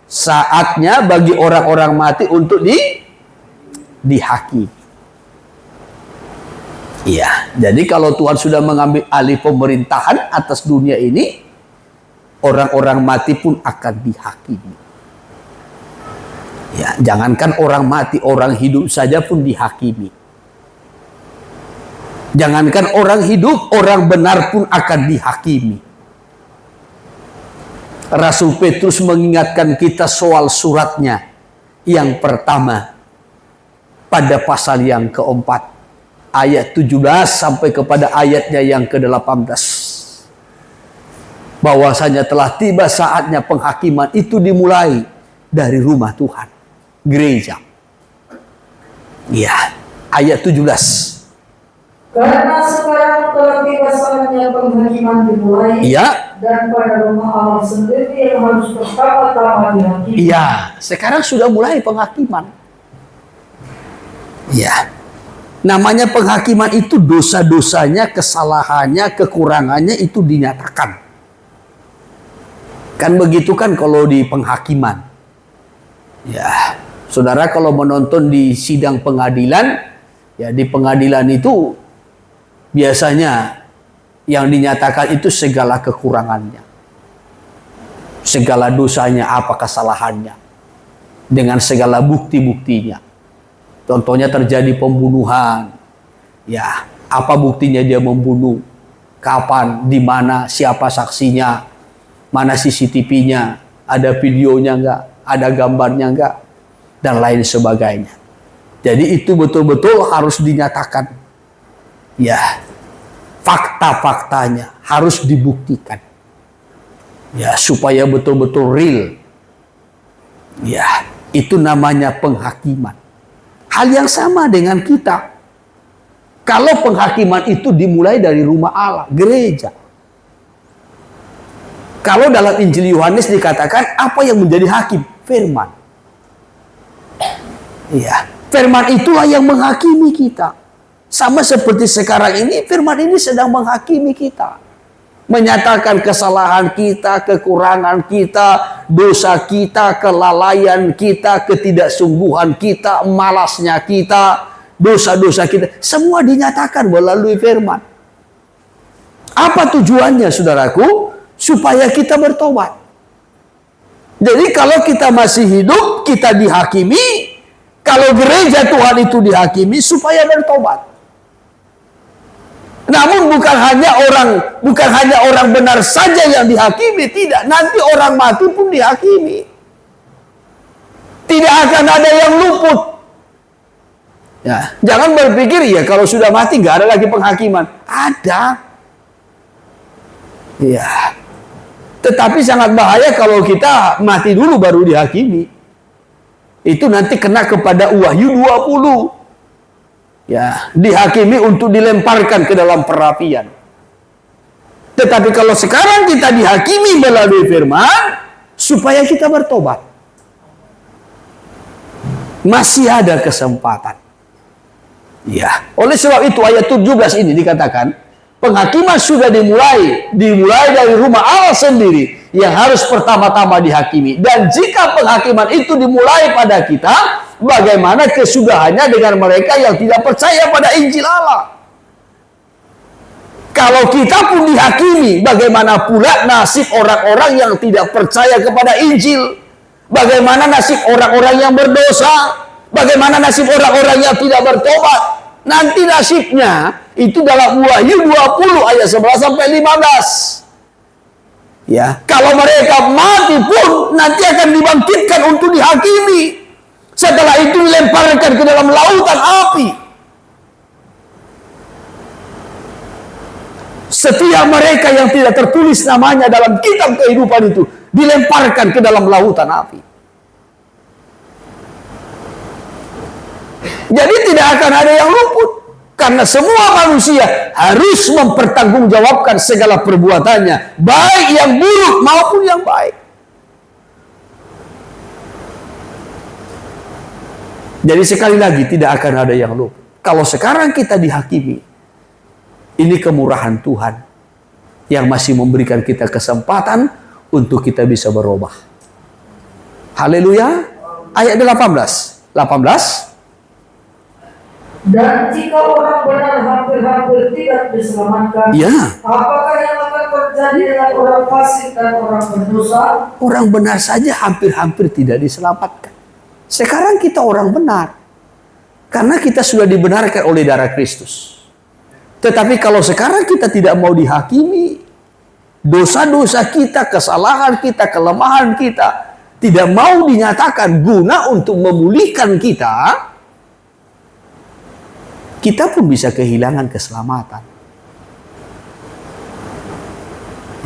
Saatnya bagi orang-orang mati untuk dihakimi. Iya, jadi kalau Tuhan sudah mengambil alih pemerintahan atas dunia ini, orang-orang mati pun akan dihakimi. Ya, jangankan orang mati, orang hidup saja pun dihakimi. Jangankan orang hidup, orang benar pun akan dihakimi. Rasul Petrus mengingatkan kita soal suratnya yang pertama pada pasal yang keempat, ayat 17 sampai kepada ayatnya yang ke-18. Bahwasanya telah tiba saatnya penghakiman itu dimulai dari rumah Tuhan, gereja. Ya, ayat 17. Karena sekarang telah tiba saatnya penghakiman dimulai, Iya. dan pada rumah Allah sendiri yang harus pertama-tama dihakimi. Iya, sekarang sudah mulai penghakiman. Iya. Namanya penghakiman itu dosa-dosanya, kesalahannya, kekurangannya itu dinyatakan. Kan begitu kan kalau di penghakiman. Ya, saudara kalau menonton di sidang pengadilan, ya di pengadilan itu biasanya yang dinyatakan itu segala kekurangannya, segala dosanya, apa kesalahannya, dengan segala bukti-buktinya. Contohnya terjadi pembunuhan, ya apa buktinya dia membunuh, kapan, di mana, siapa saksinya, mana CCTV-nya, ada videonya enggak, ada gambarnya enggak, dan lain sebagainya. Jadi itu betul-betul harus dinyatakan. Ya, fakta-faktanya harus dibuktikan. Ya, supaya betul-betul real. Ya, itu namanya penghakiman. Hal yang sama dengan kita. Kalau penghakiman itu dimulai dari rumah Allah, gereja. Kalau dalam Injil Yohanes dikatakan apa yang menjadi hakim? Firman. Ya, firman itulah yang menghakimi kita. Sama seperti sekarang ini, firman ini sedang menghakimi kita. Menyatakan kesalahan kita, kekurangan kita, dosa kita, kelalaian kita, ketidaksungguhan kita, malasnya kita, dosa-dosa kita. Semua dinyatakan melalui firman. Apa tujuannya, saudaraku? Supaya kita bertobat. Jadi kalau kita masih hidup, kita dihakimi. Kalau gereja Tuhan itu dihakimi, supaya bertobat. Namun bukan hanya orang benar saja yang dihakimi, tidak. Nanti orang mati pun dihakimi. Tidak akan ada yang luput. Ya, jangan berpikir ya kalau sudah mati nggak ada lagi penghakiman. Ada. Ya. Tetapi sangat bahaya kalau kita mati dulu baru dihakimi. Itu nanti kena kepada Wahyu 20. Ya, dihakimi untuk dilemparkan ke dalam perapian. Tetapi kalau sekarang kita dihakimi melalui firman, supaya kita bertobat. Masih ada kesempatan. Ya, oleh sebab itu ayat 17 ini dikatakan, penghakiman sudah dimulai dari rumah Allah sendiri yang harus pertama-tama dihakimi. Dan jika penghakiman itu dimulai pada kita, bagaimana kesudahannya dengan mereka yang tidak percaya pada Injil Allah? Kalau kita pun dihakimi, bagaimana pula nasib orang-orang yang tidak percaya kepada Injil? Bagaimana nasib orang-orang yang berdosa? Bagaimana nasib orang-orang yang tidak bertobat? Nanti nasibnya itu dalam Wahyu 20 ayat 11 sampai 15. Ya, kalau mereka mati pun nanti akan dibangkitkan untuk dihakimi. Setelah itu dilemparkan ke dalam lautan api. Setiap mereka yang tidak tertulis namanya dalam kitab kehidupan itu dilemparkan ke dalam lautan api. Jadi tidak akan ada yang luput. Karena semua manusia harus mempertanggungjawabkan segala perbuatannya. Baik yang buruk maupun yang baik. Jadi sekali lagi tidak akan ada yang luput. Kalau sekarang kita dihakimi, ini kemurahan Tuhan yang masih memberikan kita kesempatan untuk kita bisa berubah. Haleluya. Ayat 18. Dan jika orang benar hampir-hampir tidak diselamatkan, Ya. apakah yang akan terjadi dengan orang fasik dan orang berdosa? Orang benar saja hampir-hampir tidak diselamatkan. Sekarang kita orang benar. Karena kita sudah dibenarkan oleh darah Kristus. Tetapi kalau sekarang kita tidak mau dihakimi, dosa-dosa kita, kesalahan kita, kelemahan kita, tidak mau dinyatakan guna untuk memulihkan kita, kita pun bisa kehilangan keselamatan.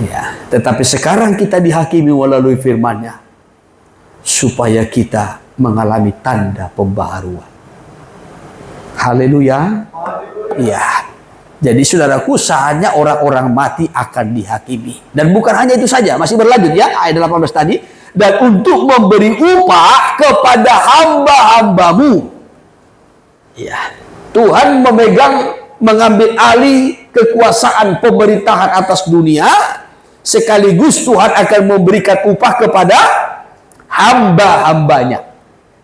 Ya, tetapi sekarang kita dihakimi melalui firman-Nya supaya kita mengalami tanda pembaharuan. Haleluya. Ya. Jadi saudaraku, saatnya orang-orang mati akan dihakimi. Dan bukan hanya itu saja, masih berlanjut ya ayat 18 tadi, dan untuk memberi upah kepada hamba-hambamu. Ya. Tuhan mengambil alih kekuasaan pemerintahan atas dunia, sekaligus Tuhan akan memberikan upah kepada hamba-hambanya.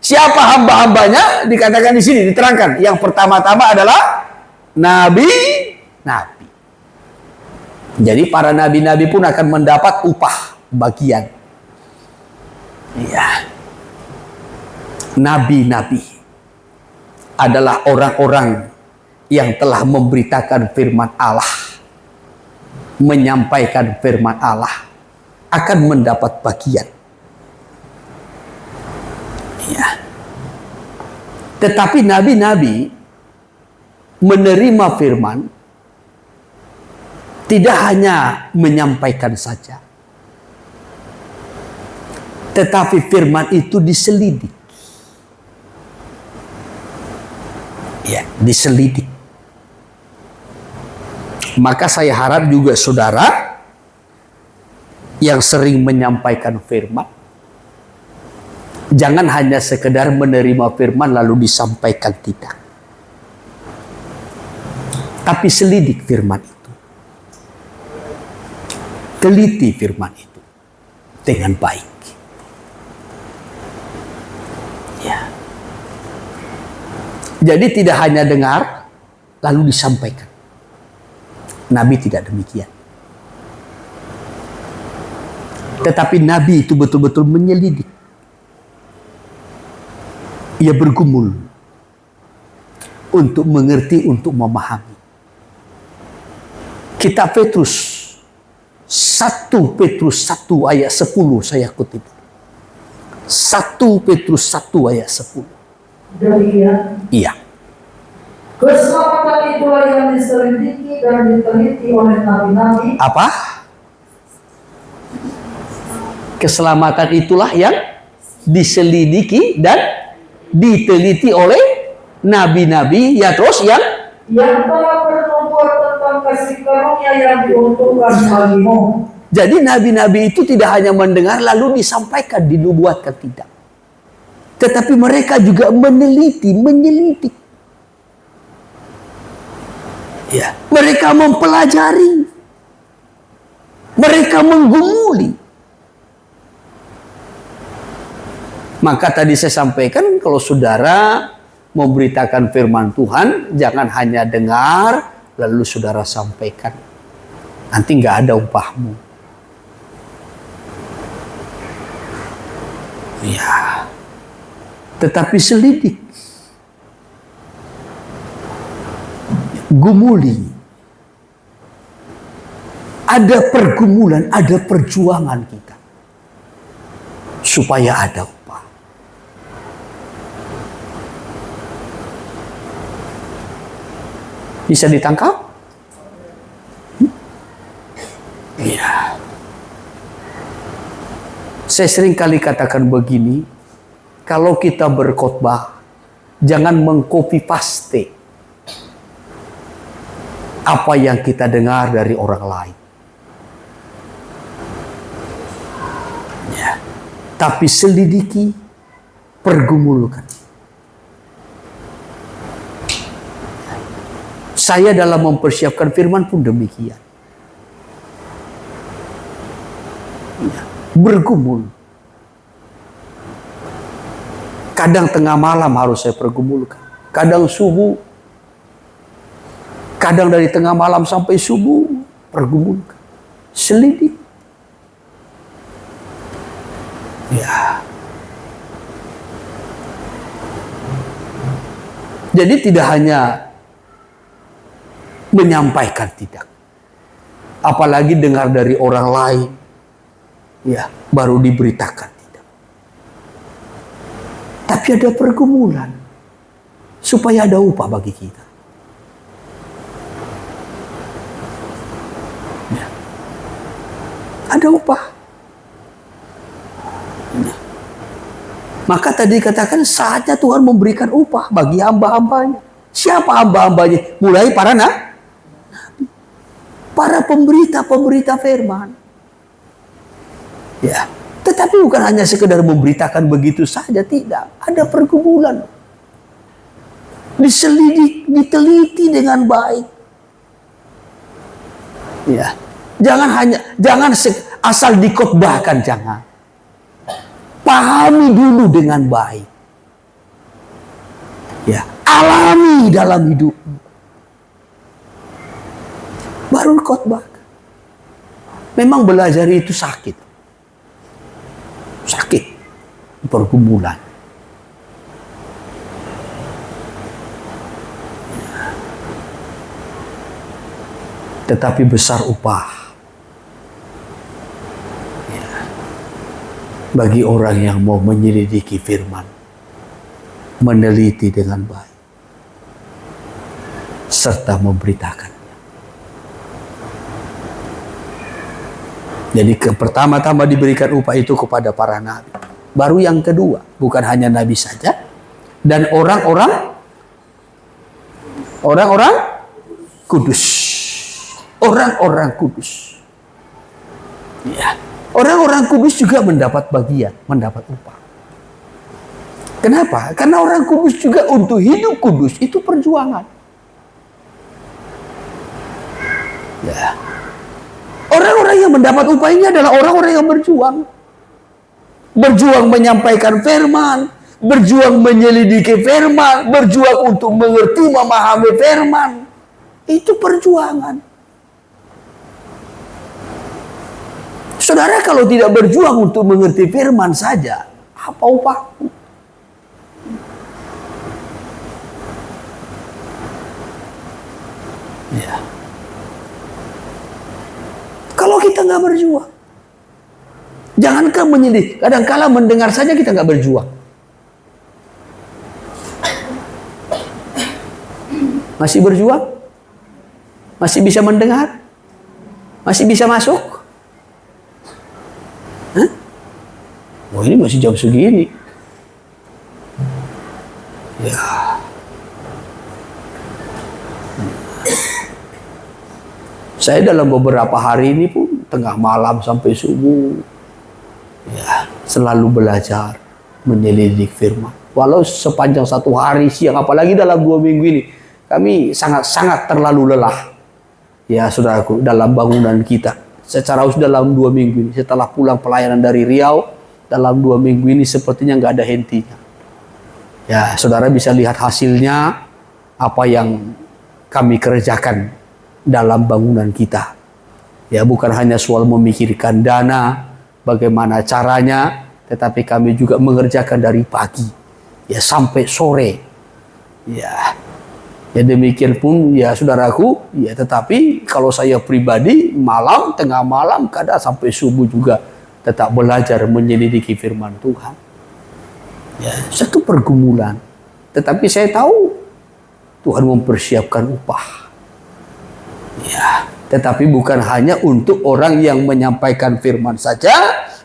Siapa hamba-hambanya? Dikatakan di sini, diterangkan. Yang pertama-tama adalah nabi. Jadi para nabi-nabi pun akan mendapat upah bagian. Iya. Nabi-nabi adalah orang-orang yang telah memberitakan firman Allah, menyampaikan firman Allah, akan mendapat bagian. Ya. Tetapi nabi-nabi menerima firman tidak hanya menyampaikan saja, Tetapi firman itu diselidik. Ya, diselidik. Maka saya harap juga saudara yang sering menyampaikan firman, jangan hanya sekedar menerima firman lalu disampaikan, tidak. Tapi selidik firman itu. Teliti firman itu dengan baik. Ya. Jadi tidak hanya dengar lalu disampaikan. Nabi tidak demikian. Tetapi Nabi itu betul-betul menyelidik. Ia bergumul untuk mengerti, untuk memahami. Kitab Petrus 1 Petrus 1 ayat 10 saya kutip. 1 Petrus 1 ayat 10. Demikian. Iya. Keselamatan itulah yang diselidiki dan diteliti oleh nabi-nabi. Apa? Keselamatan itulah yang diselidiki dan diteliti oleh nabi-nabi, ya, terus yang telah bernubuat tentang kasih karunia yang diuntungkan bagimu. jadi nabi-nabi itu tidak hanya mendengar lalu disampaikan, dinubuatkan, tidak. Tetapi mereka juga meneliti, menyelidik. Ya, mereka mempelajari. Mereka menggumuli. Maka tadi saya sampaikan, kalau saudara memberitakan firman Tuhan, jangan hanya dengar lalu saudara sampaikan. Nanti nggak ada upahmu. Ya. Tetapi selidik. Gumuli. Ada pergumulan, ada perjuangan kita. Supaya ada upah. Bisa ditangkap? Iya. Saya sering kali katakan begini, kalau kita berkhotbah, jangan mengcopy paste apa yang kita dengar dari orang lain. Ya. Tapi selidiki, pergumulkan. Saya dalam mempersiapkan firman pun demikian. Ya. Bergumul. Kadang tengah malam harus saya pergumulkan. Kadang subuh. Kadang dari tengah malam sampai subuh, pergumulkan. Selidik. Ya. Jadi tidak hanya menyampaikan, tidak. Apalagi dengar dari orang lain. Ya, baru diberitakan, tidak. Tapi ada pergumulan. Supaya ada upah bagi kita. Ada upah. Maka tadi katakan saatnya Tuhan memberikan upah bagi hamba-hambanya. Siapa hamba-hambanya? Mulai para nabi. Para pemberita firman. Ya. Tetapi bukan hanya sekedar memberitakan begitu saja, tidak. Ada pergumulan. Diselidik, diteliti dengan baik. Ya. Jangan asal dikhotbahkan, jangan. Pahami dulu dengan baik. Ya, alami dalam hidupmu. Baru khotbahkan. Memang belajar itu sakit. Sakit. Pergumulan. Tetapi besar upah bagi orang yang mau menyelidiki firman, meneliti dengan baik, serta memberitakannya. Jadi pertama-tama diberikan upah itu kepada para nabi. Baru yang kedua, bukan hanya nabi saja, dan orang-orang kudus. Orang-orang kudus. Ya. Orang-orang kudus juga mendapat bagian, mendapat upah. Kenapa? Karena orang kudus juga untuk hidup kudus itu perjuangan. Ya. Orang-orang yang mendapat upah ini adalah orang-orang yang berjuang. Berjuang menyampaikan firman, berjuang menyelidiki firman, berjuang untuk mengerti, memahami firman. Itu perjuangan. Saudara, kalau tidak berjuang untuk mengerti firman saja, apa upahmu? Ya. Kalau kita nggak berjuang, jangankan menyelidiki, kadang-kala mendengar saja kita nggak berjuang. Masih berjuang? Masih bisa mendengar? Masih bisa masuk? Hah? Oh, ini masih jam segini. Ya. Saya dalam beberapa hari ini pun tengah malam sampai subuh, ya, selalu belajar menyelidik firman. Walau sepanjang satu hari siang, apalagi dalam 2 minggu ini, kami sangat-sangat terlalu lelah. Ya saudaraku, dalam bangunan kita. Secara khusus dalam 2 minggu ini, setelah pulang pelayanan dari Riau, dalam 2 minggu ini sepertinya nggak ada hentinya. Ya, saudara bisa lihat hasilnya, apa yang kami kerjakan dalam bangunan kita. Ya, bukan hanya soal memikirkan dana, bagaimana caranya, tetapi kami juga mengerjakan dari pagi, ya, sampai sore. Ya, ya demikian pun ya saudaraku, ya, tetapi kalau saya pribadi malam, tengah malam, kadang sampai subuh juga tetap belajar menyelidiki firman Tuhan. Ya, satu pergumulan. Tetapi saya tahu Tuhan mempersiapkan upah. Ya, tetapi bukan hanya untuk orang yang menyampaikan firman saja,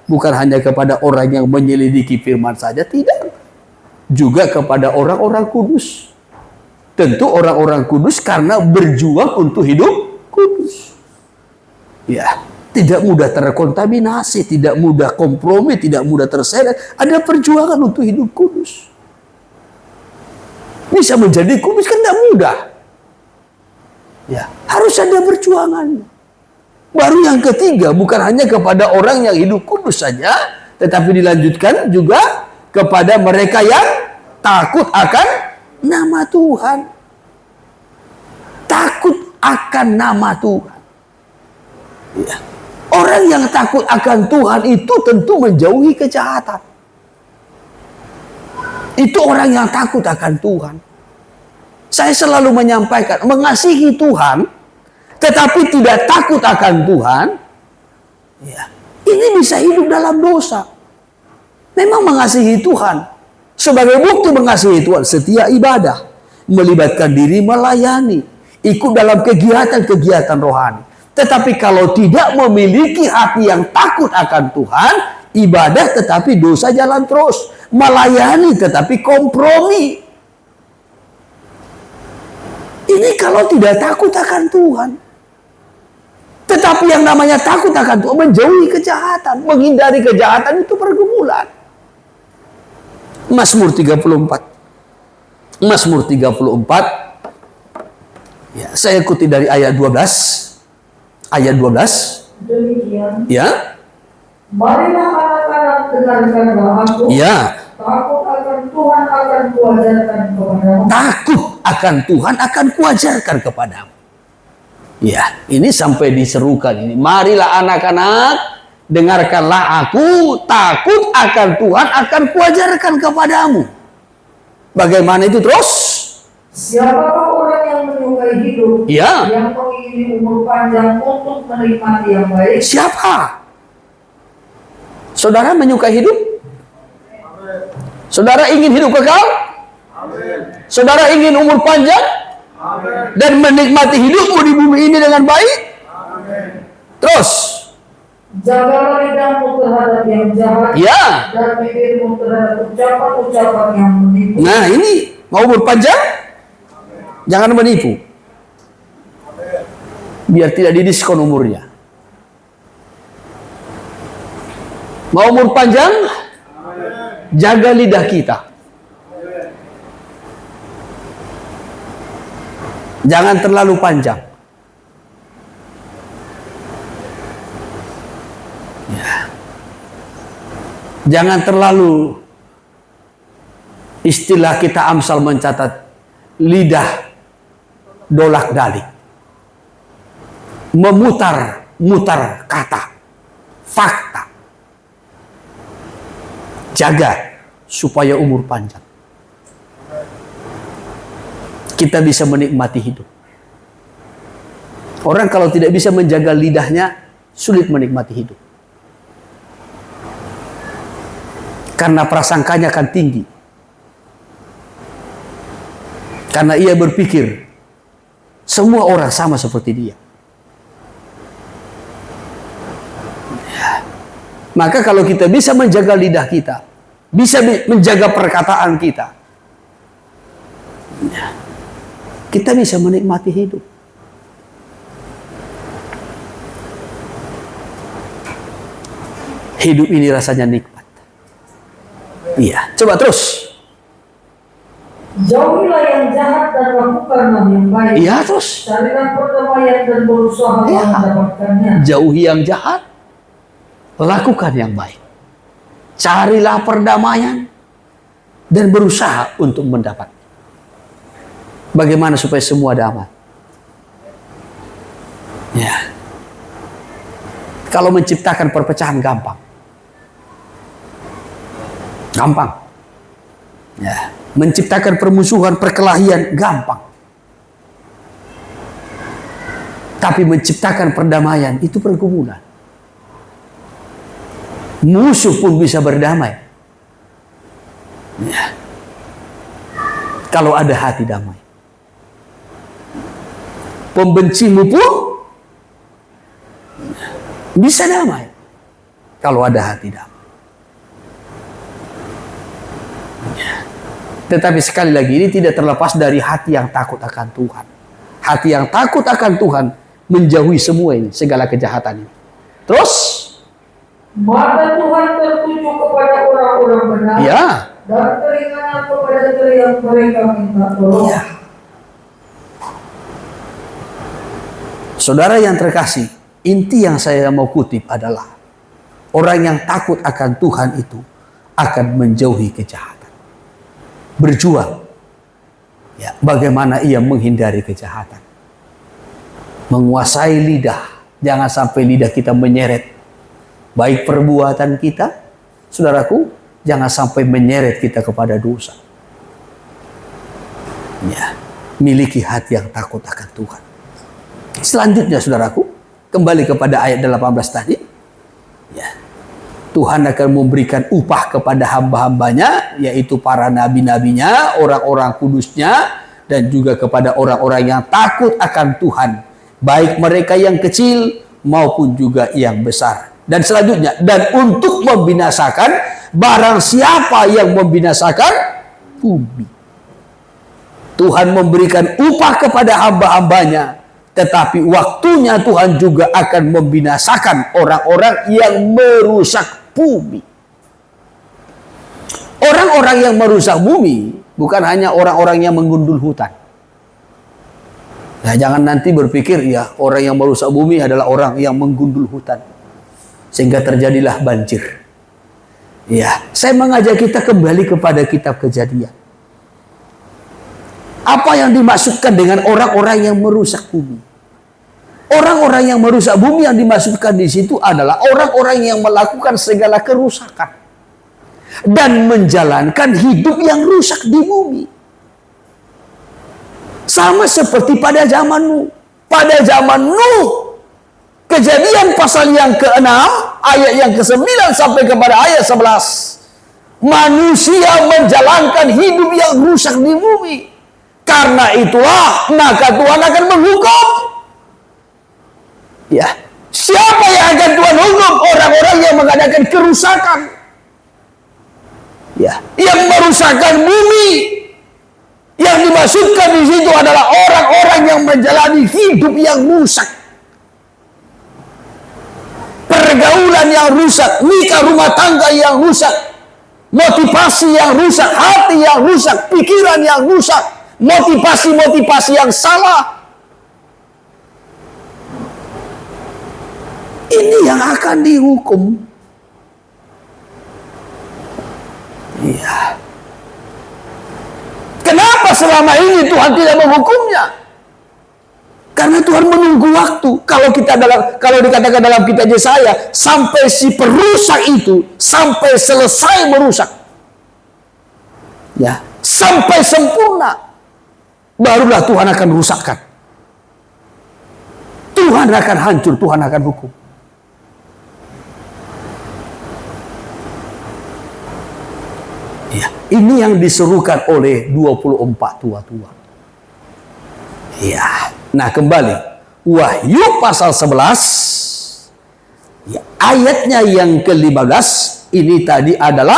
bukan hanya kepada orang yang menyelidiki firman saja, tidak. Juga kepada orang-orang kudus. Tentu orang-orang kudus karena berjuang untuk hidup kudus. Ya, tidak mudah terkontaminasi, tidak mudah kompromi, tidak mudah terseret. Ada perjuangan untuk hidup kudus. Bisa menjadi kudus kan tidak mudah. Ya, harus ada perjuangan. Baru yang ketiga, bukan hanya kepada orang yang hidup kudus saja, tetapi dilanjutkan juga kepada mereka yang takut akan nama Tuhan. Takut akan nama Tuhan. Ya. Orang yang takut akan Tuhan itu tentu menjauhi kejahatan. Itu orang yang takut akan Tuhan. Saya selalu menyampaikan, mengasihi Tuhan, tetapi tidak takut akan Tuhan, ya, ini bisa hidup dalam dosa. Memang mengasihi Tuhan, sebagai bukti mengasihi Tuhan, setia ibadah, melibatkan diri melayani, ikut dalam kegiatan-kegiatan rohani. Tetapi kalau tidak memiliki hati yang takut akan Tuhan, ibadah tetapi dosa jalan terus, melayani tetapi kompromi. Ini kalau tidak takut akan Tuhan. Tetapi yang namanya takut akan Tuhan, menjauhi kejahatan, menghindari kejahatan, itu pergumulan. Mazmur 34. Mazmur 34. Ya, saya ikuti dari ayat 12. Ayat 12. Demikian. Ya. Marilah anak-anak dengarkanlah aku. Ya. Takut akan Tuhan akan kuajarkan kepadamu. Takut akan Tuhan akan kuajarkan kepadamu. Ya, ini sampai diserukan ini. Marilah anak-anak, dengarkanlah aku, takut akan Tuhan akan kuajarkan kepadamu. Bagaimana itu terus? Siapakah orang yang menyukai hidup, Ya. yang mengingini umur panjang untuk menikmati yang baik? Siapa? Saudara menyukai hidup? Saudara ingin hidup kekal? Saudara ingin umur panjang? Dan menikmati hidupmu di bumi ini dengan baik? Terus, Jagalah lidahmu terhadap yang jahat, Ya. dan bibirmu terhadap ucapan-ucapan yang menipu. Nah, ini mau umur panjang, jangan menipu. Biar tidak didiskon umurnya. Mau umur panjang, jaga lidah kita. Jangan terlalu panjang. Ya. Jangan terlalu, istilah kita Amsal mencatat, lidah dolak-dalik. Memutar-mutar kata, fakta. Jaga supaya umur panjang. Kita bisa menikmati hidup. Orang kalau tidak bisa menjaga lidahnya, sulit menikmati hidup. Karena prasangkanya akan tinggi. Karena ia berpikir, semua orang sama seperti dia. Maka kalau kita bisa menjaga lidah kita, bisa menjaga perkataan kita, kita bisa menikmati hidup. Hidup ini rasanya nikmat. Iya, coba terus. Jauhilah yang jahat dan lakukanlah yang baik. Iya, terus. Carilah perdamaian dan berusaha mendapatkannya. Jauhi yang jahat, lakukan yang baik. Carilah perdamaian dan berusaha untuk mendapat. Bagaimana supaya semua damai? Ya. Kalau menciptakan perpecahan gampang. Gampang. Ya. Menciptakan permusuhan, perkelahian gampang. Tapi menciptakan perdamaian itu pergumulan. Musuh pun bisa berdamai. Ya. Kalau ada hati damai. Pembencimu pun bisa damai. Kalau ada hati damai. Ya. Tetapi sekali lagi ini tidak terlepas dari hati yang takut akan Tuhan. Hati yang takut akan Tuhan menjauhi semua ini, segala kejahatan ini. Terus? Mata Tuhan tertuju kepada orang-orang benar, Ya. dan telinganya kepada teriak mereka minta tolong. Ya. Saudara yang terkasih, inti yang saya mau kutip adalah orang yang takut akan Tuhan itu akan menjauhi kejahatan. Berjuang. Ya, bagaimana ia menghindari kejahatan. Menguasai lidah. Jangan sampai lidah kita menyeret. Baik perbuatan kita, saudaraku, jangan sampai menyeret kita kepada dosa. Ya, miliki hati yang takut akan Tuhan. Selanjutnya, saudaraku, kembali kepada ayat 18 tadi. Ya. Tuhan akan memberikan upah kepada hamba-hambanya, yaitu para nabi-nabinya, orang-orang kudusnya, dan juga kepada orang-orang yang takut akan Tuhan. Baik mereka yang kecil maupun juga yang besar. Dan selanjutnya, dan untuk membinasakan barang siapa yang membinasakan bumi. Tuhan memberikan upah kepada hamba-hambanya, tetapi waktunya Tuhan juga akan membinasakan orang-orang yang merusak bumi. Orang-orang yang merusak bumi bukan hanya orang-orang yang menggundul hutan. Nah, jangan nanti berpikir ya orang yang merusak bumi adalah orang yang menggundul hutan sehingga terjadilah banjir. Ya, saya mengajak kita kembali kepada kitab Kejadian. Apa yang dimaksudkan dengan orang-orang yang merusak bumi? Orang-orang yang merusak bumi yang dimaksudkan di situ adalah orang-orang yang melakukan segala kerusakan dan menjalankan hidup yang rusak di bumi. Sama seperti pada zaman Nuh. Pada zaman Nuh, Kejadian pasal yang ke-6, ayat yang ke-9 sampai kepada ayat 11. Manusia menjalankan hidup yang rusak di bumi. Karena itulah maka Tuhan akan menghukum. Ya, siapa yang akan Tuhan menghukum orang-orang yang mengadakan kerusakan. Ya, yang merusakkan bumi. Yang dimaksudkan di situ adalah orang-orang yang menjalani hidup yang rusak. Pergaulan yang rusak, nikah rumah tangga yang rusak, motivasi yang rusak, hati yang rusak, pikiran yang rusak, motivasi-motivasi yang salah. Ini yang akan dihukum. Iya. Kenapa selama ini Tuhan tidak menghukumnya? Karena Tuhan menunggu waktu. Kalau dikatakan dalam kitab Yesaya, sampai si perusak itu sampai selesai merusak. Ya, sampai sempurna. Barulah Tuhan akan rusakkan. Tuhan akan hancur, Tuhan akan hukum. Ya, ini yang diserukan oleh 24 tua-tua. Ya. Nah, kembali Wahyu pasal 11 ya, ayatnya yang ke-15 ini tadi adalah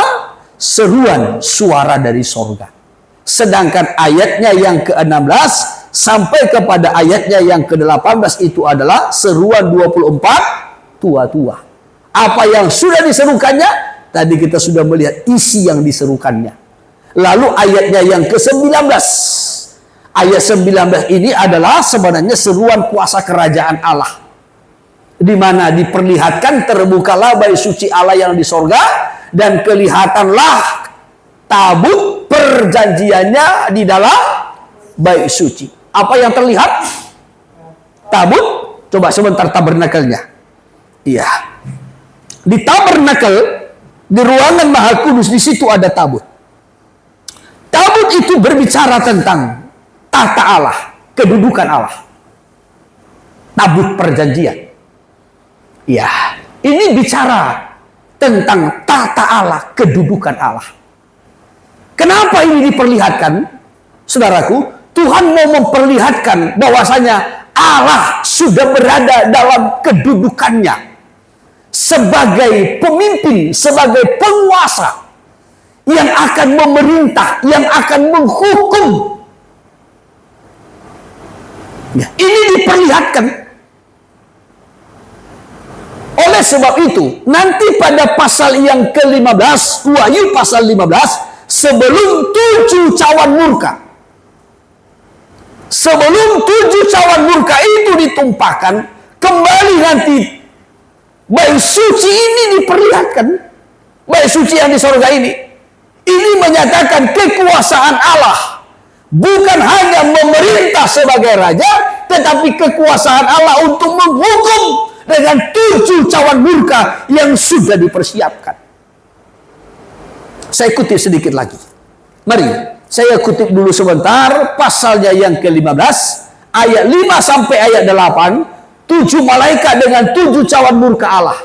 seruan suara dari sorga. Sedangkan ayatnya yang ke-16 sampai kepada ayatnya yang ke-18 itu adalah seruan 24 tua-tua. Apa yang sudah diserukannya? Tadi kita sudah melihat isi yang diserukannya. Lalu ayatnya yang ke-19. Ayat 19 ini adalah sebenarnya seruan kuasa kerajaan Allah. Di mana diperlihatkan terbukalah bait suci Allah yang di sorga. Dan kelihatanlah tabut perjanjiannya di dalam bait suci. Apa yang terlihat? Tabut. Coba sebentar tabernakelnya. Iya. Di tabernakel, di ruangan Maha Kudus, di situ ada tabut. Tabut itu berbicara tentang tahta Allah, kedudukan Allah. Tabut perjanjian. Ya, ini bicara tentang tahta Allah, kedudukan Allah. Kenapa ini diperlihatkan? Saudaraku, Tuhan mau memperlihatkan bahwasanya Allah sudah berada dalam kedudukannya. Sebagai pemimpin, sebagai penguasa yang akan memerintah, yang akan menghukum. Ya, ini diperlihatkan. Oleh sebab itu, nanti pada pasal yang ke-15, Wahyu pasal 15, sebelum 7 cawan murka. Sebelum 7 cawan murka itu ditumpahkan, kembali nanti bait suci ini diperlihatkan. Bait suci yang di sorga ini menyatakan kekuasaan Allah. Bukan hanya memerintah sebagai raja, tetapi kekuasaan Allah untuk menghukum dengan 7 cawan murka yang sudah dipersiapkan. Saya kutip sedikit lagi. Mari, saya kutip dulu sebentar pasalnya yang ke-15, ayat 5 sampai ayat 8. 7 malaikat dengan 7 cawan murka Allah.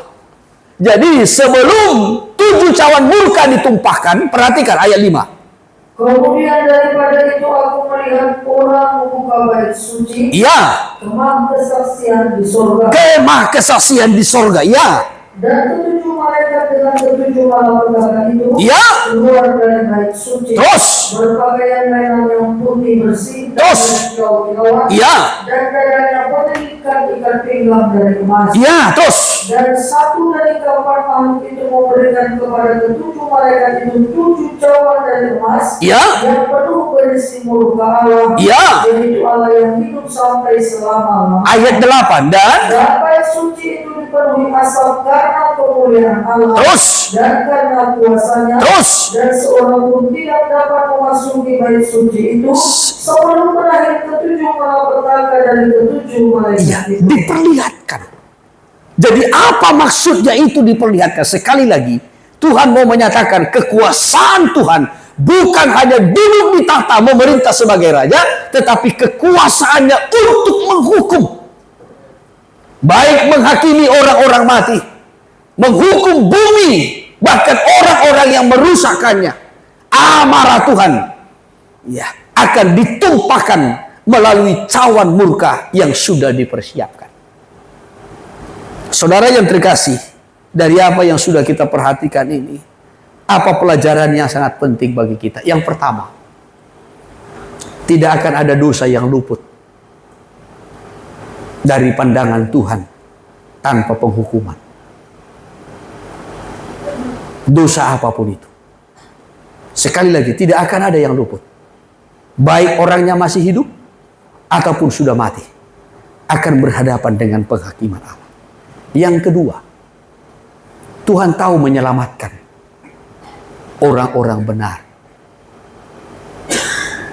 Jadi sebelum 7 cawan murka ditumpahkan, perhatikan ayat 5. Kemudian daripada itu aku melihat orang membuka bait suci. Ya. Kemah kesaksian di sorga. Kemah kesaksian di sorga. Ya. Dan 7 malaikat dengan 7 malapetaka itu ya. keluar dari bait suci. Terus. Berpakaian lainan yang putih bersih. Terus. Ya. Dan dadanya ikat pinggang dari emas. Ya. Terus. Dan satu dari keempat makhluk itu memberikan kepada ke-7 malaikat itu 7 cawan dari emas. Ya. Yang penuh berisi murka Allah. Ya. Yaitu Allah yang hidup sampai selama-lamanya. Ayat 8. Dan bait suci itu dipenuhi asap karena kemuliaan Allah. Terus. Dan karena kuasanya. Terus. Dan seorang pun tidak dapat memasuki bait suci itu sebelum berakhir ke-7 malapetaka dari ke-7 malaikat ya, itu. diperlihatkan. Jadi apa maksudnya itu diperlihatkan? Sekali lagi, Tuhan mau menyatakan kekuasaan Tuhan bukan hanya duduk di tahta memerintah sebagai raja, tetapi kekuasaannya untuk menghukum. Baik menghakimi orang-orang mati, menghukum bumi, bahkan orang-orang yang merusakkannya. Amarah Tuhan ya akan ditumpahkan melalui cawan murka yang sudah dipersiapkan. Saudara yang terkasih, dari apa yang sudah kita perhatikan ini, apa pelajaran yang sangat penting bagi kita? Yang pertama, tidak akan ada dosa yang luput dari pandangan Tuhan tanpa penghukuman. Dosa apapun itu. Sekali lagi, tidak akan ada yang luput. Baik orangnya masih hidup ataupun sudah mati, akan berhadapan dengan penghakiman Allah. Yang kedua, Tuhan tahu menyelamatkan orang-orang benar,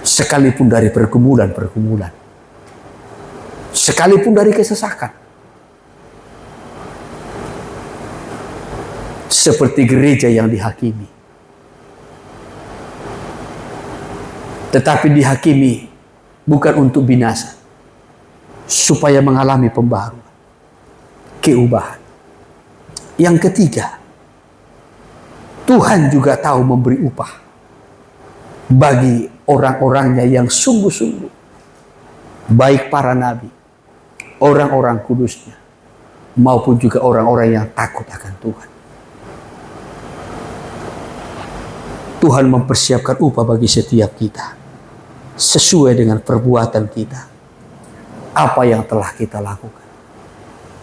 sekalipun dari pergumulan-pergumulan, sekalipun dari kesesakan. Seperti gereja yang dihakimi, tetapi dihakimi bukan untuk binasa, supaya mengalami pembaharuan, keubahan. Yang ketiga, Tuhan juga tahu memberi upah bagi orang-orangnya yang sungguh-sungguh, baik para nabi, orang-orang kudusnya, maupun juga orang-orang yang takut akan Tuhan. Tuhan mempersiapkan upah bagi setiap kita sesuai dengan perbuatan kita, apa yang telah kita lakukan.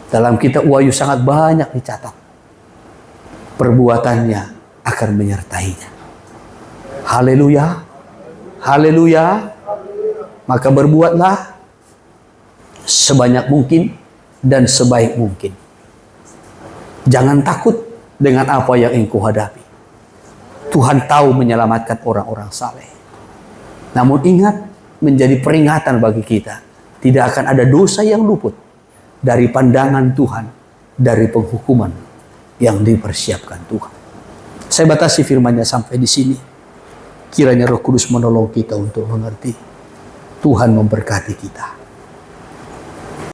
Dalam kitab Wahyu sangat banyak dicatat, perbuatannya akan menyertainya. Haleluya, haleluya. Maka berbuatlah sebanyak mungkin dan sebaik mungkin. Jangan takut dengan apa yang engkau hadapi. Tuhan tahu menyelamatkan orang-orang saleh. Namun ingat, menjadi peringatan bagi kita, tidak akan ada dosa yang luput dari pandangan Tuhan, dari penghukuman yang dipersiapkan Tuhan. Saya batasi firman-Nya sampai di sini. Kiranya Roh Kudus menolong kita untuk mengerti. Tuhan memberkati kita.